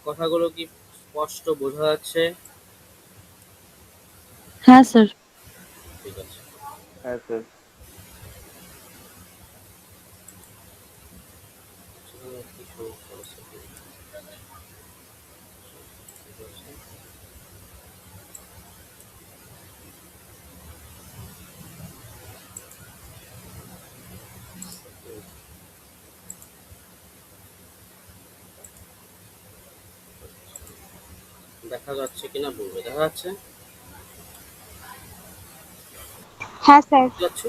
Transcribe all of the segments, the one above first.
কথাগুলো কি স্পষ্ট বোঝা যাচ্ছে? হ্যাঁ স্যার। ঠিক আছে। হ্যাঁ স্যার। সেখানে কি সমস্যা হচ্ছে? ঠিক আছে। দেখা যাচ্ছে কিনা বলবে, দেখা যাচ্ছে? হ্যাঁ স্যার। বুঝতে পারছি।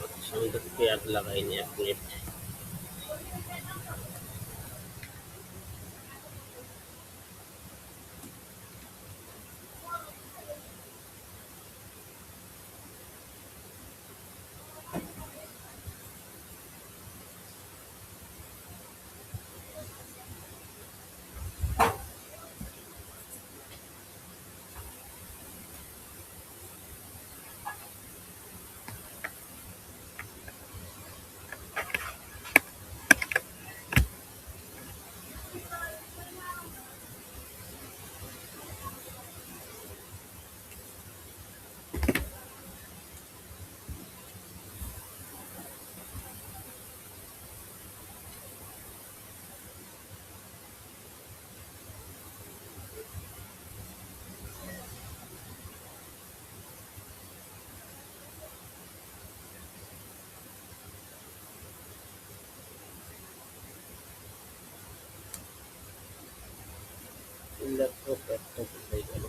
আচ্ছা, আমি তো পেয়ার লাগাইনি, 1 মিনিট। ল্যাপটপ একটা কোথায় গেল?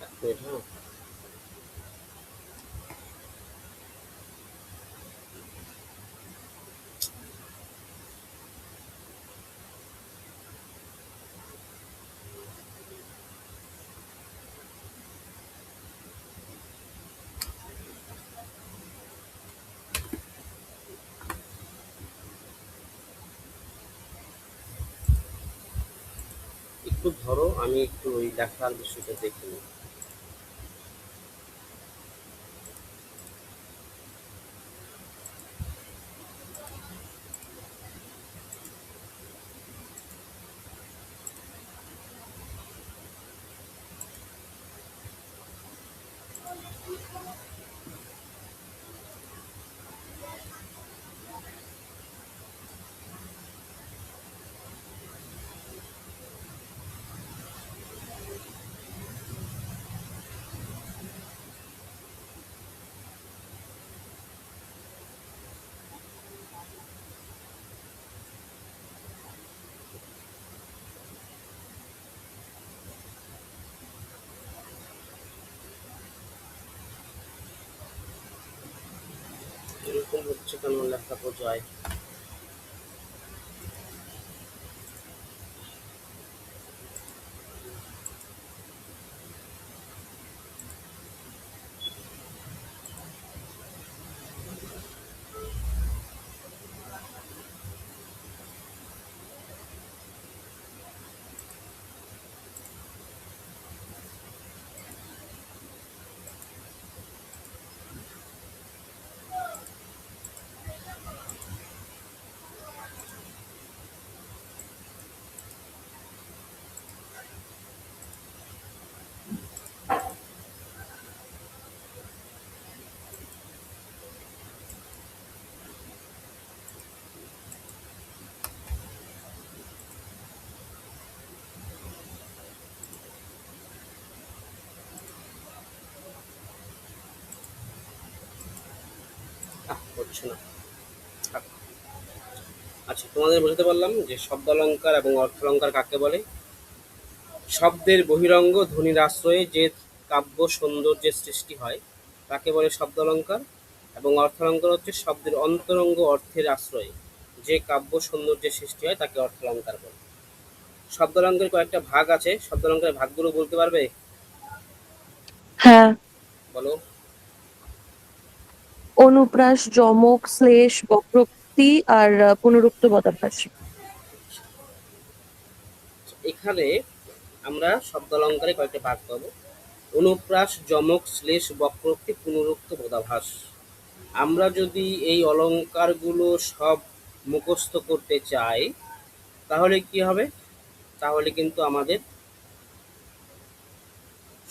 এক মিনিট, হ্যাঁ। একটু ধরো, আমি একটু ওই লেখার বিষয়টা দেখে নিই। এরকম হচ্ছে কেন লেখা বোঝায়? হচ্ছে না। থাক। আচ্ছা, তোমাদের বুঝতে পারলাম যে শব্দালঙ্কার এবং অর্থালঙ্কার কাকে বলে। শব্দের বহিরঙ্গ ধ্বনির আশ্রয়ে যে কাব্য সৌন্দর্যের সৃষ্টি হয় তাকে বলে শব্দালঙ্কার, এবং অর্থালঙ্কার হচ্ছে শব্দের অন্তরঙ্গ অর্থের আশ্রয়ে যে কাব্য সৌন্দর্যের সৃষ্টি হয় তাকে অর্থালঙ্কার বলে। শব্দালঙ্কারের কয়েকটা ভাগ আছে, শব্দালঙ্কারের ভাগগুলো বলতে পারবে? হ্যাঁ, বলো। অনুপ্রাস, যমক, শ্লেষ, বক্রোক্তি আর পুনরুক্ত পদাভ্যাস। এখানে আমরা শব্দালঙ্কারে কয়েকটা ভাগ পাবো: অনুপ্রাস, যমক, শ্লেষ, বক্রোক্তি, পুনরুক্ত পদাভাস। আমরা যদি এই অলঙ্কারগুলো সব মুখস্থ করতে চাই তাহলে কি হবে? তাহলে কিন্তু আমাদের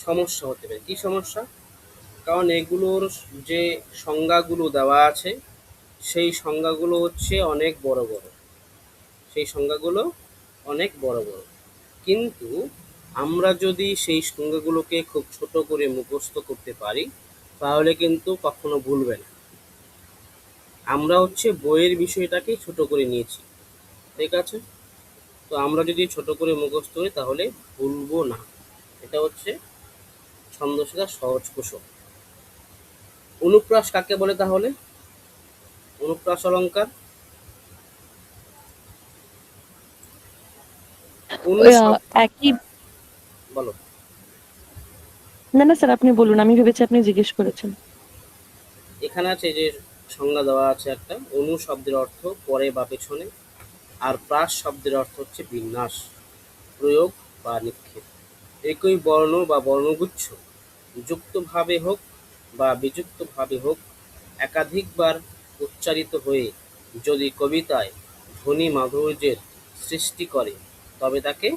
সমস্যা হতে পারে। কি সমস্যা? কারণ এগুলোর যে সংজ্ঞাগুলো দেওয়া আছে সেই সংজ্ঞাগুলো হচ্ছে অনেক বড় বড়, সেই সংজ্ঞাগুলো অনেক বড় বড়। কিন্তু আমরা যদি সেই সংজ্ঞাগুলোকে খুব ছোট করে মুখস্থ করতে পারি তাহলে কিন্তু কখনো ভুলবে না। আমরা হচ্ছে বইয়ের বিষয়টাকে ছোট করে নিয়েছি, ঠিক আছে? তো আমরা যদি ছোট করে মুখস্থ করি তাহলে ভুলবো না। এটা হচ্ছে ছন্দ শেখার সহজ কৌশল। অনুপ্রাস কাকে বলে তাহলে? অনুপ্রাস অলঙ্কার ওই, অনুশব্দ। একই। বলো। না না স্যার, আপনি বলুন, আমি ভেবেছি আপনি জিজ্ঞেস করেছেন। এখানে আছে যে সংজ্ঞা দেওয়া আছে একটা, অনু শব্দের অর্থ পরে বা পেছনে, আর প্রাস শব্দের অর্থ হচ্ছে বিন্যাস, প্রয়োগ বা নিক্ষেপ। একই বর্ণ বা বর্ণগুচ্ছ যুক্তভাবে হোক বা বিযুক্তভাবে হোক একাধিকবার উচ্চারিত হয়ে যদি কবিতায় ধ্বনি মাধুর্যের সৃষ্টি করে তবে তাকে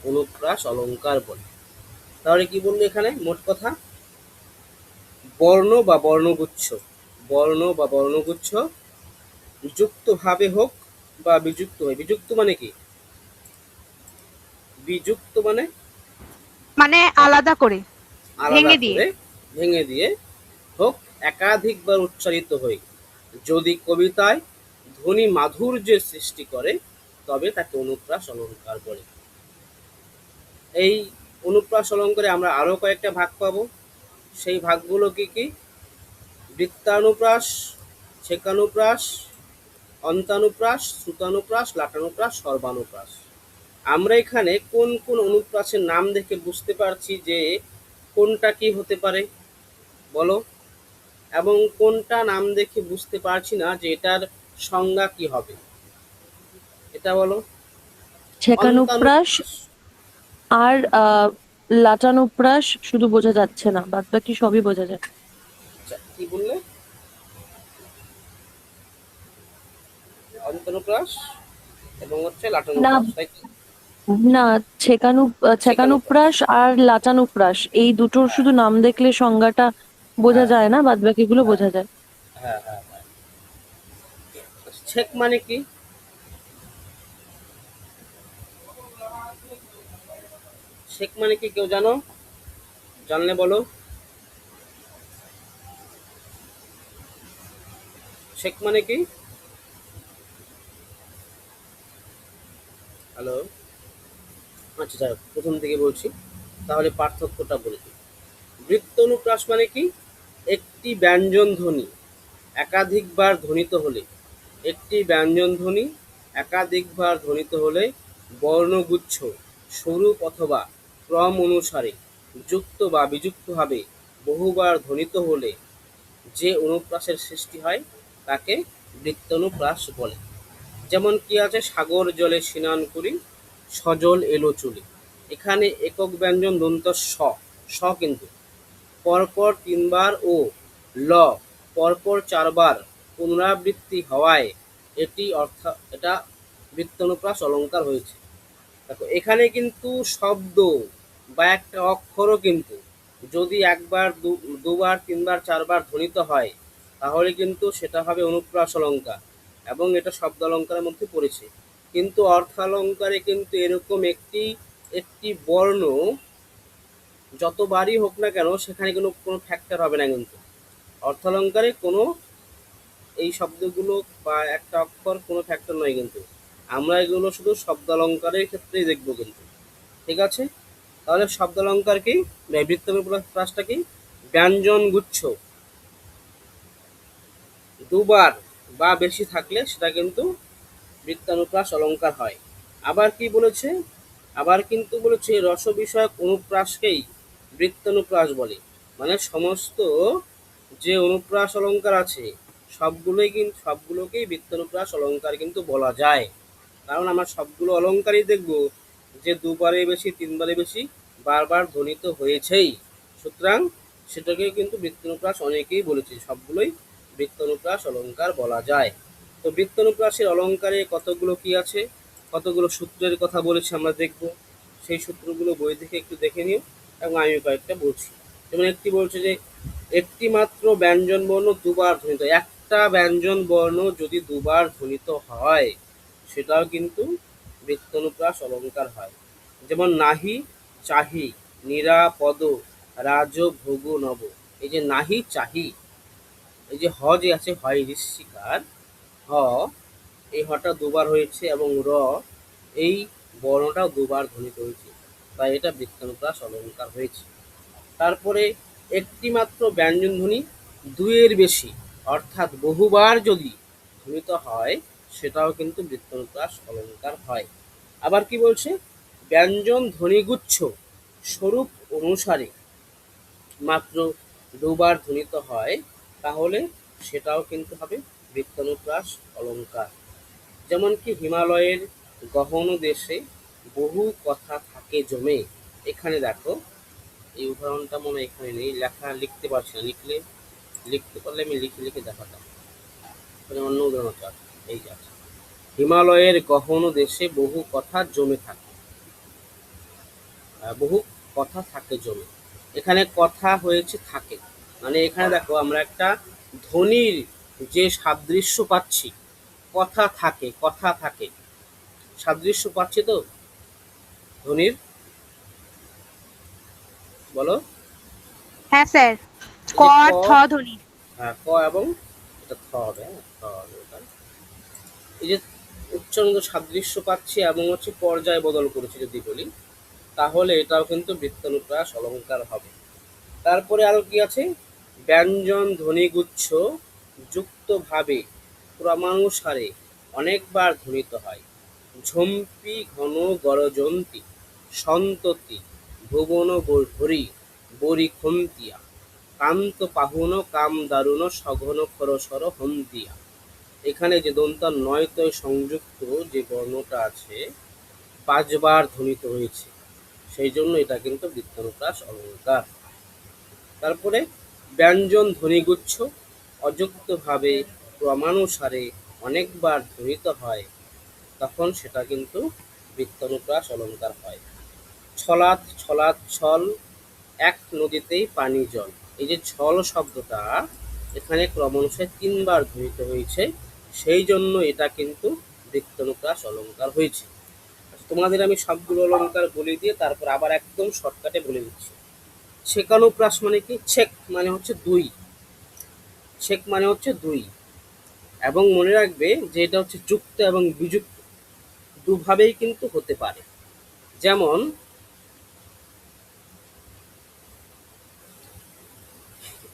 অনুপ্রাস অলঙ্কার বলে। তাহলে কি বললো এখানে? মোট কথা, বর্ণ বা বর্ণগুচ্ছ, বর্ণ বা বর্ণগুচ্ছ যুক্তভাবে হোক বা বিযুক্ত হয়ে। বিযুক্ত মানে কি? বিযুক্ত মানে মানে আলাদা করে, আলাদা ভেঙে দিয়ে। করে, ভেঙে দিয়ে হোক, একাধিকবার উচ্চারিত হয়ে যদি কবিতায় ধ্বনি মাধুর্যের সৃষ্টি করে তবে তাকে অনুপ্রাস অলঙ্কার বলে। এই অনুপ্রাস অলঙ্কারে আমরা আরো কয়েকটা ভাগ পাবো। সেই ভাগগুলো কি কি? বৃত্তানুপ্রাস, ছেকানুপ্রাস, অন্তানুপ্রাস, শ্রুতানুপ্রাস, লাটানুপ্রাস, সর্বানুপ্রাস। আমরা এখানে কোন কোন অনুপ্রাসের নাম দেখে বুঝতে পারছি যে কোনটা কি হতে পারে? বলো। এবং কোনটা নাম দেখে বুঝতে পারছি না যে এটার সংজ্ঞা কি হবে? এটা বলো। ছেকানুপ্রাস অন্তানুপ্রাস। আর লাটানুপ্রাস শুধু বোঝা যাচ্ছে না, বাদ বাকি সবই বোঝা যায়। আচ্ছা, কি বললে? অন্তানুপ্রাস এবং হচ্ছে না লাটানুপ্রাস, তাই তো? না, ছেকানুপ্রাস। ছেকানুপ্রাস আর লাটানুপ্রাস এই দুটোর হ্যাঁ, শুধু নাম দেখলে সংজ্ঞাটা বোঝা হ্যাঁ, যায় না, বাদ বাকিগুলো হ্যাঁ, বোঝা যায়। হ্যাঁ, হ্যাঁ, হ্যাঁ। ছেক মানে কি? ছেক মানে কি কেউ জানো? জানলে বলো। ছেক মানে কি? হ্যালো। আচ্ছা, যাই হোক, প্রথম থেকে বলছি, তাহলে পার্থক্যটা বলে দিই। বৃত্ত অনুপ্রাস মানে কি? একটি ব্যঞ্জন ধ্বনি একাধিকবার ধ্বনিত হলে, একটি ব্যঞ্জন ধ্বনি একাধিকবার ধ্বনিত হলে বর্ণগুচ্ছ স্বরূপ অথবা ক্রম অনুসারে যুক্ত বা বিযুক্তভাবে বহুবার ধ্বনিত হলে যে অনুপ্রাসের সৃষ্টি হয় তাকে বৃত্তানুপ্রাস বলে। যেমন কি আছে? সাগর জলে স্নান করি, সজল এলো চুলি। এখানে একক ব্যঞ্জন দন্ত স, স কিন্তু পরপর তিনবার ও ল পরপর চারবার পুনরাবৃত্তি হওয়ায় এটা বৃত্তানুপ্রাস অলঙ্কার হয়েছে। দেখো, এখানে কিন্তু শব্দ বা একটা অক্ষরও কিন্তু যদি একবার দুবার তিনবার চারবার ধ্বনিত হয় তাহলে কিন্তু সেটা হবে অনুপ্রাস অলঙ্কার, এবং এটা শব্দ অলঙ্কারের মধ্যে পড়েছে। কিন্তু অর্থালঙ্কারে কিন্তু এরকম একটি একটি বর্ণ যতবারই হোক না কেন সেখানে কোনো কোনো ফ্যাক্টর হবে না কিন্তু। অর্থালঙ্কারে কোনো এই শব্দগুলো বা একটা অক্ষর কোনো ফ্যাক্টর নয় কিন্তু। আমরা এগুলো শুধু শব্দালঙ্কারের ক্ষেত্রেই দেখবো কিন্তু, ঠিক আছে? তাহলে শব্দালঙ্কার কি, বৃত্তানুপ্রাসটা কি? ব্যঞ্জন গুচ্ছ দুবার বা বেশি থাকলে সেটা কিন্তু বৃত্তানুপ্রাস অলঙ্কার হয়। আবার কি বলেছে, আবার কিন্তু বলেছে রস বিষয়ক অনুপ্রাসকেই বৃত্তানুপ্রাস বলে। মানে সমস্ত যে অনুপ্রাস অলঙ্কার আছে সবগুলোকেই বৃত্তানুপ্রাস অলঙ্কার কিন্তু বলা যায়। কারণ আমরা সবগুলো অলঙ্কারই দেখব যে দুবারে বেশি, তিনবারে বেশি, বারবার ধ্বনিত হয়েছেই। সুতরাং সেটাকে কিন্তু বৃত্তানুপ্রাস অনেকেই বলেছে, সবগুলোই বৃত্তানুপ্রাস অলঙ্কার বলা যায়। তো বৃত্তানুপ্রাসের অলঙ্কারে কতগুলো কি আছে, কতগুলো সূত্রের কথা বলেছে আমরা দেখব। সেই সূত্রগুলো বই থেকে একটু দেখে নিও এবং আমি কয়েকটা বলছি। যেমন একটি বলছে যে একটি মাত্র ব্যঞ্জন বর্ণ দুবার ধ্বনিত, একটা ব্যঞ্জন বর্ণ যদি দুবার ধ্বনিত হয় সেটাও কিন্তু বৃত্তানুপ্রাস অলঙ্কার হয়। যেমন নাহি, চাহি, নিরাপদ, রাজ, ভোগ, নব। এই যে নাহি, চাহি, এই যে হ যে আছে, হয় ঋষিকার হ, এই হটা দুবার হয়েছে এবং র এই বর্ণটাও দুবার ধ্বনিত হয়েছে, তাই এটা বৃত্তানুপ্রাস অলঙ্কার হয়েছে। তারপরে একটি মাত্র ব্যঞ্জন ধ্বনি দুইয়ের বেশি অর্থাৎ বহুবার যদি ধ্বনিত হয় সেটাও কিন্তু বৃত্তানুপ্রাস অলঙ্কার হয়। আবার কি বলছে, ব্যঞ্জন ধ্বনিগুচ্ছ স্বরূপ অনুসারে মাত্র দুবার ধ্বনিত হয় তাহলে সেটাও কিন্তু হবে বৃত্তানুপ্রাস অলঙ্কার। যেমন কি হিমালয়ের গহন দেশে বহু কথা থাকে জমে। এখানে দেখো এই উদাহরণটা মনে হয় এখানে নেই, লিখতে পারছি না, লিখতে পারলে আমি লিখে লিখে দেখাতাম। অন্য উদাহরণ আছে, এই যে আছে, হিমালয়ের গহন দেশে বহু কথা জমে থাকে, বহু কথা থাকে জমে। এখানে কথা হয়েছে থাকে, মানে এখানে দেখো আমরা একটা ধ্বনির যে সাদৃশ্য পাচ্ছি, কথা থাকে, কথা থাকে, সাদৃশ্য পাচ্ছি তো ধ্বনির, বলো। হ্যাঁ স্যার, এই ক যে আর থ ধ্বনি। ক এবং এটা থ হবে, হ্যাঁ থ হবে এটা। এই যে উচ্চারণ সাদৃশ্য পাচ্ছি এবং হচ্ছে পর্যায় বদল করেছি যদি বলি, তাহলে এটাও কিন্তু বৃত্তানুপ্রাস অলঙ্কার হবে। তারপরে আরো কি আছে, ব্যঞ্জন ধ্বনিগুচ্ছ যুক্তভাবে ক্রমানুসারে অনেকবার ধ্বনিত হয়। ঝম্পি ঘন গরজন্তি, সন্ততি ভুবন ভরি, বরি খন্তিয়া, কান্ত পাহুন কাম দারুণ, সঘন খরসর হন্তিয়া। এখানে যে দন্তা নয়তয় সংযুক্ত যে বর্ণটা আছে পাঁচবার ধ্বনিত হয়েছে, সেই জন্য এটা কিন্তু বৃত্তানুপ্রাস অলঙ্কার। তারপরে ব্যঞ্জন ধ্বনিগুচ্ছ অযুক্তভাবে ক্রমানুসারে অনেকবার ধ্বনিত হয়, তখন সেটা কিন্তু বৃত্তানুপ্রাস অলঙ্কার হয়। ছলাৎ, ছলাৎ, ছল, এক নদীতেই পানি জল। এই যে ছল শব্দটা এখানে ক্রমানুসারে তিনবার ধ্বনিত হয়েছে, সেই জন্য এটা কিন্তু বৃত্তানুপ্রাস অলঙ্কার হয়েছে। তোমাদের আমি সবগুলো অলঙ্কার বলে দিয়ে তারপর আবার একদম শর্টকাটে বলে দিচ্ছি। ছেকানুপ্রাস মানে কি, ছেক মানে হচ্ছে দুই, ছেক মানে হচ্ছে দুই, এবং মনে রাখবে যে এটা হচ্ছে যুক্ত এবং বিযুক্ত দুভাবেই কিন্তু হতে পারে। যেমন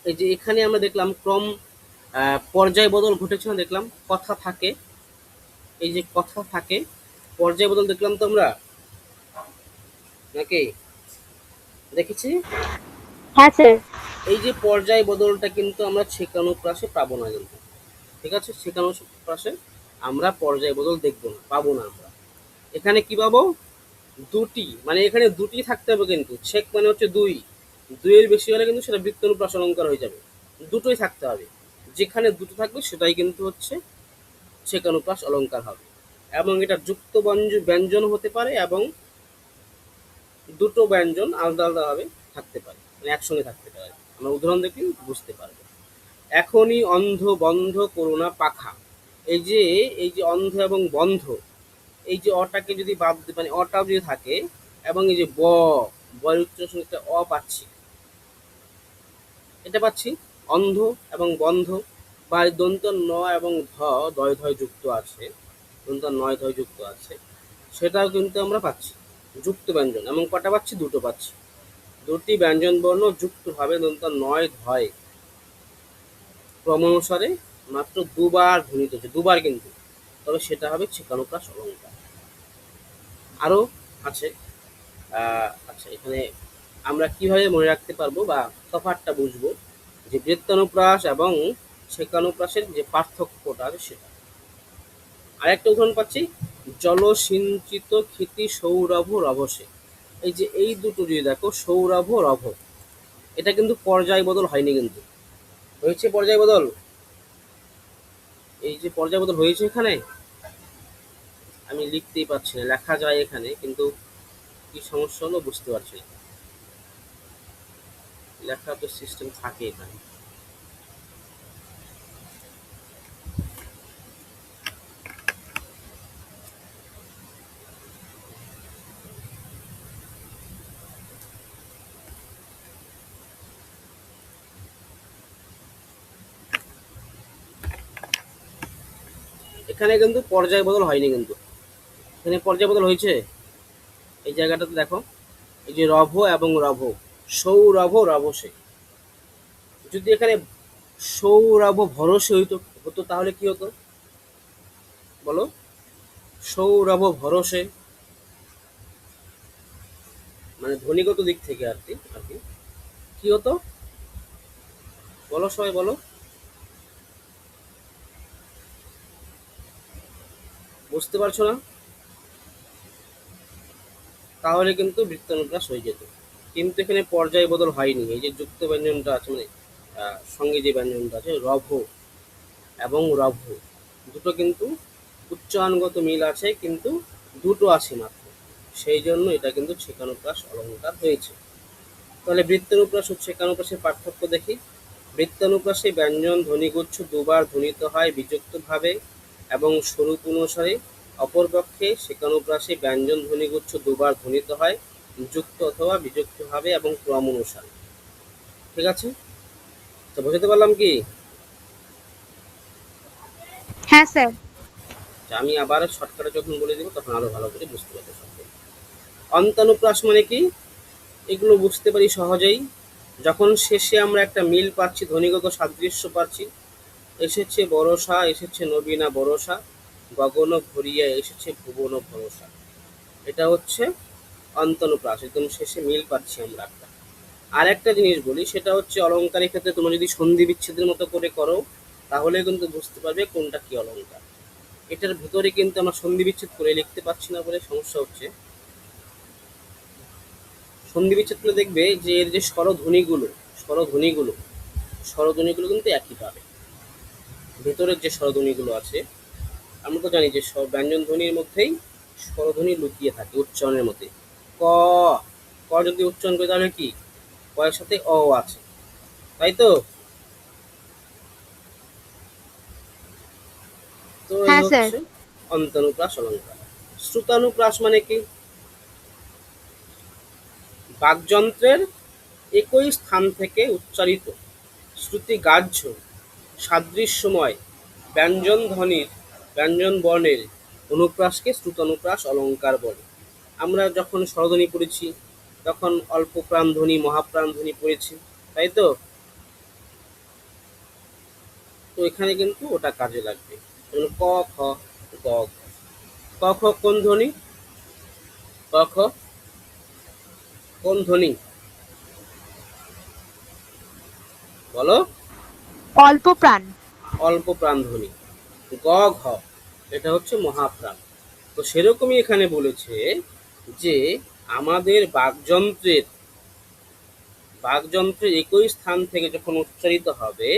এই যে এখানে আমরা দেখলাম ক্রম পর্যায় বদল ঘটেছে না, দেখলাম কথা থাকে, এই যে কথা থাকে পর্যায় বদল দেখলাম তো আমরা, নাকি দেখেছি? হ্যাঁ স্যার। এই যে পর্যায় বদলটা কিন্তু আমরা ছেকানুপ্রাসে পাবো না কিন্তু, ঠিক আছে? ছেকানুপ্রাসে আমরা পর্যায় বদল দেখবো না, পাবো না আমরা। এখানে কি পাবো, দুটি, মানে এখানে দুটি থাকতে হবে কিন্তু, ছেক মানে হচ্ছে দুই, দুইয়ের বেশি হলে কিন্তু সেটা বৃত্তানুপ্রাস অলঙ্কার হয়ে যাবে। দুটোই থাকতে হবে, যেখানে দুটো থাকবে সেটাই কিন্তু হচ্ছে ছেকানুপ্রাস অলঙ্কার হবে। এবং এটা যুক্ত ব্যঞ্জন হতে পারে এবং দুটো ব্যঞ্জন আলাদা আলাদা ভাবে থাকতে পারে, মানে একসঙ্গে থাকতে পারে। আমরা উদাহরণ দেখলে বুঝতে পারবো। এখনই অন্ধ বন্ধ করোনা পাখা। এই যে অন্ধ এবং বন্ধ, এই যে অটাকে যদি বাদ মানে অটাও যদি থাকে এবং এই যে বয়ের উচ্চারণ সঙ্গে একটা অ পাচ্ছি, এটা পাচ্ছি অন্ধ এবং বন্ধ, বা দন্ত ন এবং ধ দয় ধয় যুক্ত আছে, দন্ত নয় ধয় যুক্ত আছে, সেটাও কিন্তু আমরা পাচ্ছি যুক্ত ব্যঞ্জন। এবং কটা পাচ্ছি? দুটো পাচ্ছি। দুটি ব্যঞ্জন বর্ণ যুক্তভাবে দন্ত নয় ধয় ক্রম অনুসারে মাত্র দুবার ধ্বনিত হচ্ছে, দুবার কিন্তু, তবে সেটা হবে ছেকানুপ্রাস অলঙ্কার। আরও আছে। আচ্ছা, এখানে আমরা কিভাবে মনে রাখতে পারবো বা তফাৎটা বুঝবো যে বৃত্তানুপ্রাস এবং ছেকানুপ্রাসের যে পার্থক্যটা আছে সেটা। আরেকটা উদাহরণ পাচ্ছি, জলসিঞ্চিত ক্ষিতি সৌরভ রভসে। এই যে এই দুটো যদি দেখো, সৌরভ রভ, এটা কিন্তু পর্যায় বদল হয়নি, কিন্তু হয়েছে পর্যায় বদল। এই যে পর্যায় বদল হয়েছে এখানে, আমি লিখতেই পারছি না, লেখা যায় এখানে কিন্তু কি সমস্যা হলো বুঝতে পারছি না। লেখা তো সিস্টেম থাকে এখানে। এখানে কিন্তু পর্যায় বদল হয়নি, কিন্তু এখানে পর্যায় বদল হয়েছে। এই জায়গাটাতে দেখো, এই যে রভ এবং রভ, সৌরভ রভসে। যদি এখানে সৌরভ ভরসে হইতো হতো তাহলে কি হতো বলো? সৌরভ ভরসে, মানে ধ্বনিগত দিক থেকে আর কি কি হতো বলো, সবাই বলো। বুঝতে পারছো না? তাহলে কিন্তু বৃত্তানুপ্রাস হয়ে যেত, কিন্তু এখানে পর্যায় বদল হয়নি। এই যে যুক্ত ব্যঞ্জনটা আছে, মানে সঙ্গে যে ব্যঞ্জনটা আছে রভ এবং রভ, দুটো কিন্তু উচ্চারণগত মিল আছে, কিন্তু দুটো আছে মাত্র, সেই জন্য এটা কিন্তু ছেকানুপ্রাস অলঙ্কার হয়েছে। তাহলে বৃত্তানুপ্রাস ও ছেকানুপ্রাসের পার্থক্য দেখি। বৃত্তানুপ্রাসে ব্যঞ্জন ধ্বনিগুচ্ছ দুবার ধ্বনিত হয় বিযুক্তভাবে এবং স্বরূপ অনুসারে, অপরপক্ষে ছেকানুপ্রাসে ব্যঞ্জন ধ্বনিগুচ্ছ দুবার ধ্বনিত হয় যুক্ত অথবা বিযুক্তভাবে এবং ক্রম অনুসারে। ঠিক আছে, তো বোঝাতে পারলাম কি? হ্যাঁ স্যার। আমি আবার শর্টকাটে যখন বলে দিব তখন আরো ভালো করে বুঝতে পারবে সবাই। অন্তানুপ্রাস মানে কি? এগুলো বুঝতে পারি সহজেই, যখন শেষে আমরা একটা মিল পাচ্ছি, ধ্বনিগত সাদৃশ্য পাচ্ছি। এসেছে বরষা, এসেছে নবীনা বরষা, গগন ভরিয়া এসেছে ভুবন ভরসা। এটা হচ্ছে অন্তনুপ্রাস, একদম শেষে মিল পাচ্ছি আমরা একটা। আর একটা জিনিস বলি, সেটা হচ্ছে অলঙ্কারের ক্ষেত্রে তোমরা যদি সন্ধি বিচ্ছেদের মতো করে করো তাহলে কিন্তু বুঝতে পারবে কোনটা কি অলঙ্কার। এটার ভিতরে কিন্তু আমরা সন্ধি বিচ্ছেদ করে লিখতে পারছি না বলে সমস্যা হচ্ছে। সন্ধি বিচ্ছেদ করে দেখবে যে এর যে স্বরধ্বনিগুলো কিন্তু একই পাবে। ভেতরের যে স্বরধ্বনিগুলো আছে, আমরা তো জানি যে ব্যঞ্জন ধ্বনির মধ্যেই স্বরধ্বনি লুকিয়ে থাকে উচ্চারণের মধ্যে। ক, ক যদি উচ্চারণ করি তাহলে কি কয়ের সাথে অ আছে, তাই তো? তো এই হ্যাঁ স্যার। হচ্ছে অন্তানুপ্রাস অলঙ্কার। শ্রুতানুপ্রাস মানে কি? বাকযন্ত্রের একই স্থান থেকে উচ্চারিত শ্রুতিগ্রাহ্য সাদৃশ্যময় ব্যঞ্জন ধ্বনির ব্যঞ্জন বর্ণের অনুপ্রাসকে শ্রুতানুপ্রাস অলঙ্কার বলে। আমরা যখন স্বরধ্বনি পড়েছি তখন অল্প প্রাণ ধ্বনি, মহাপ্রাণ ধ্বনি পড়েছি, তাই তো? তো এখানে কিন্তু ওটা কাজে লাগবে। যেমন ক খ, গ ঘ। ক খ কোন ধ্বনি? ক খ কোন ধ্বনি বলো? অল্প প্রাণ। অল্প প্রাণ ধ্বনি। গ ঘ এটা হচ্ছে মহাপ্রাণ। তো সেরকমই এখানে বলেছে যে আমাদের বাকযন্ত্রের একই স্থান থেকে যখন উচ্চারিত হবে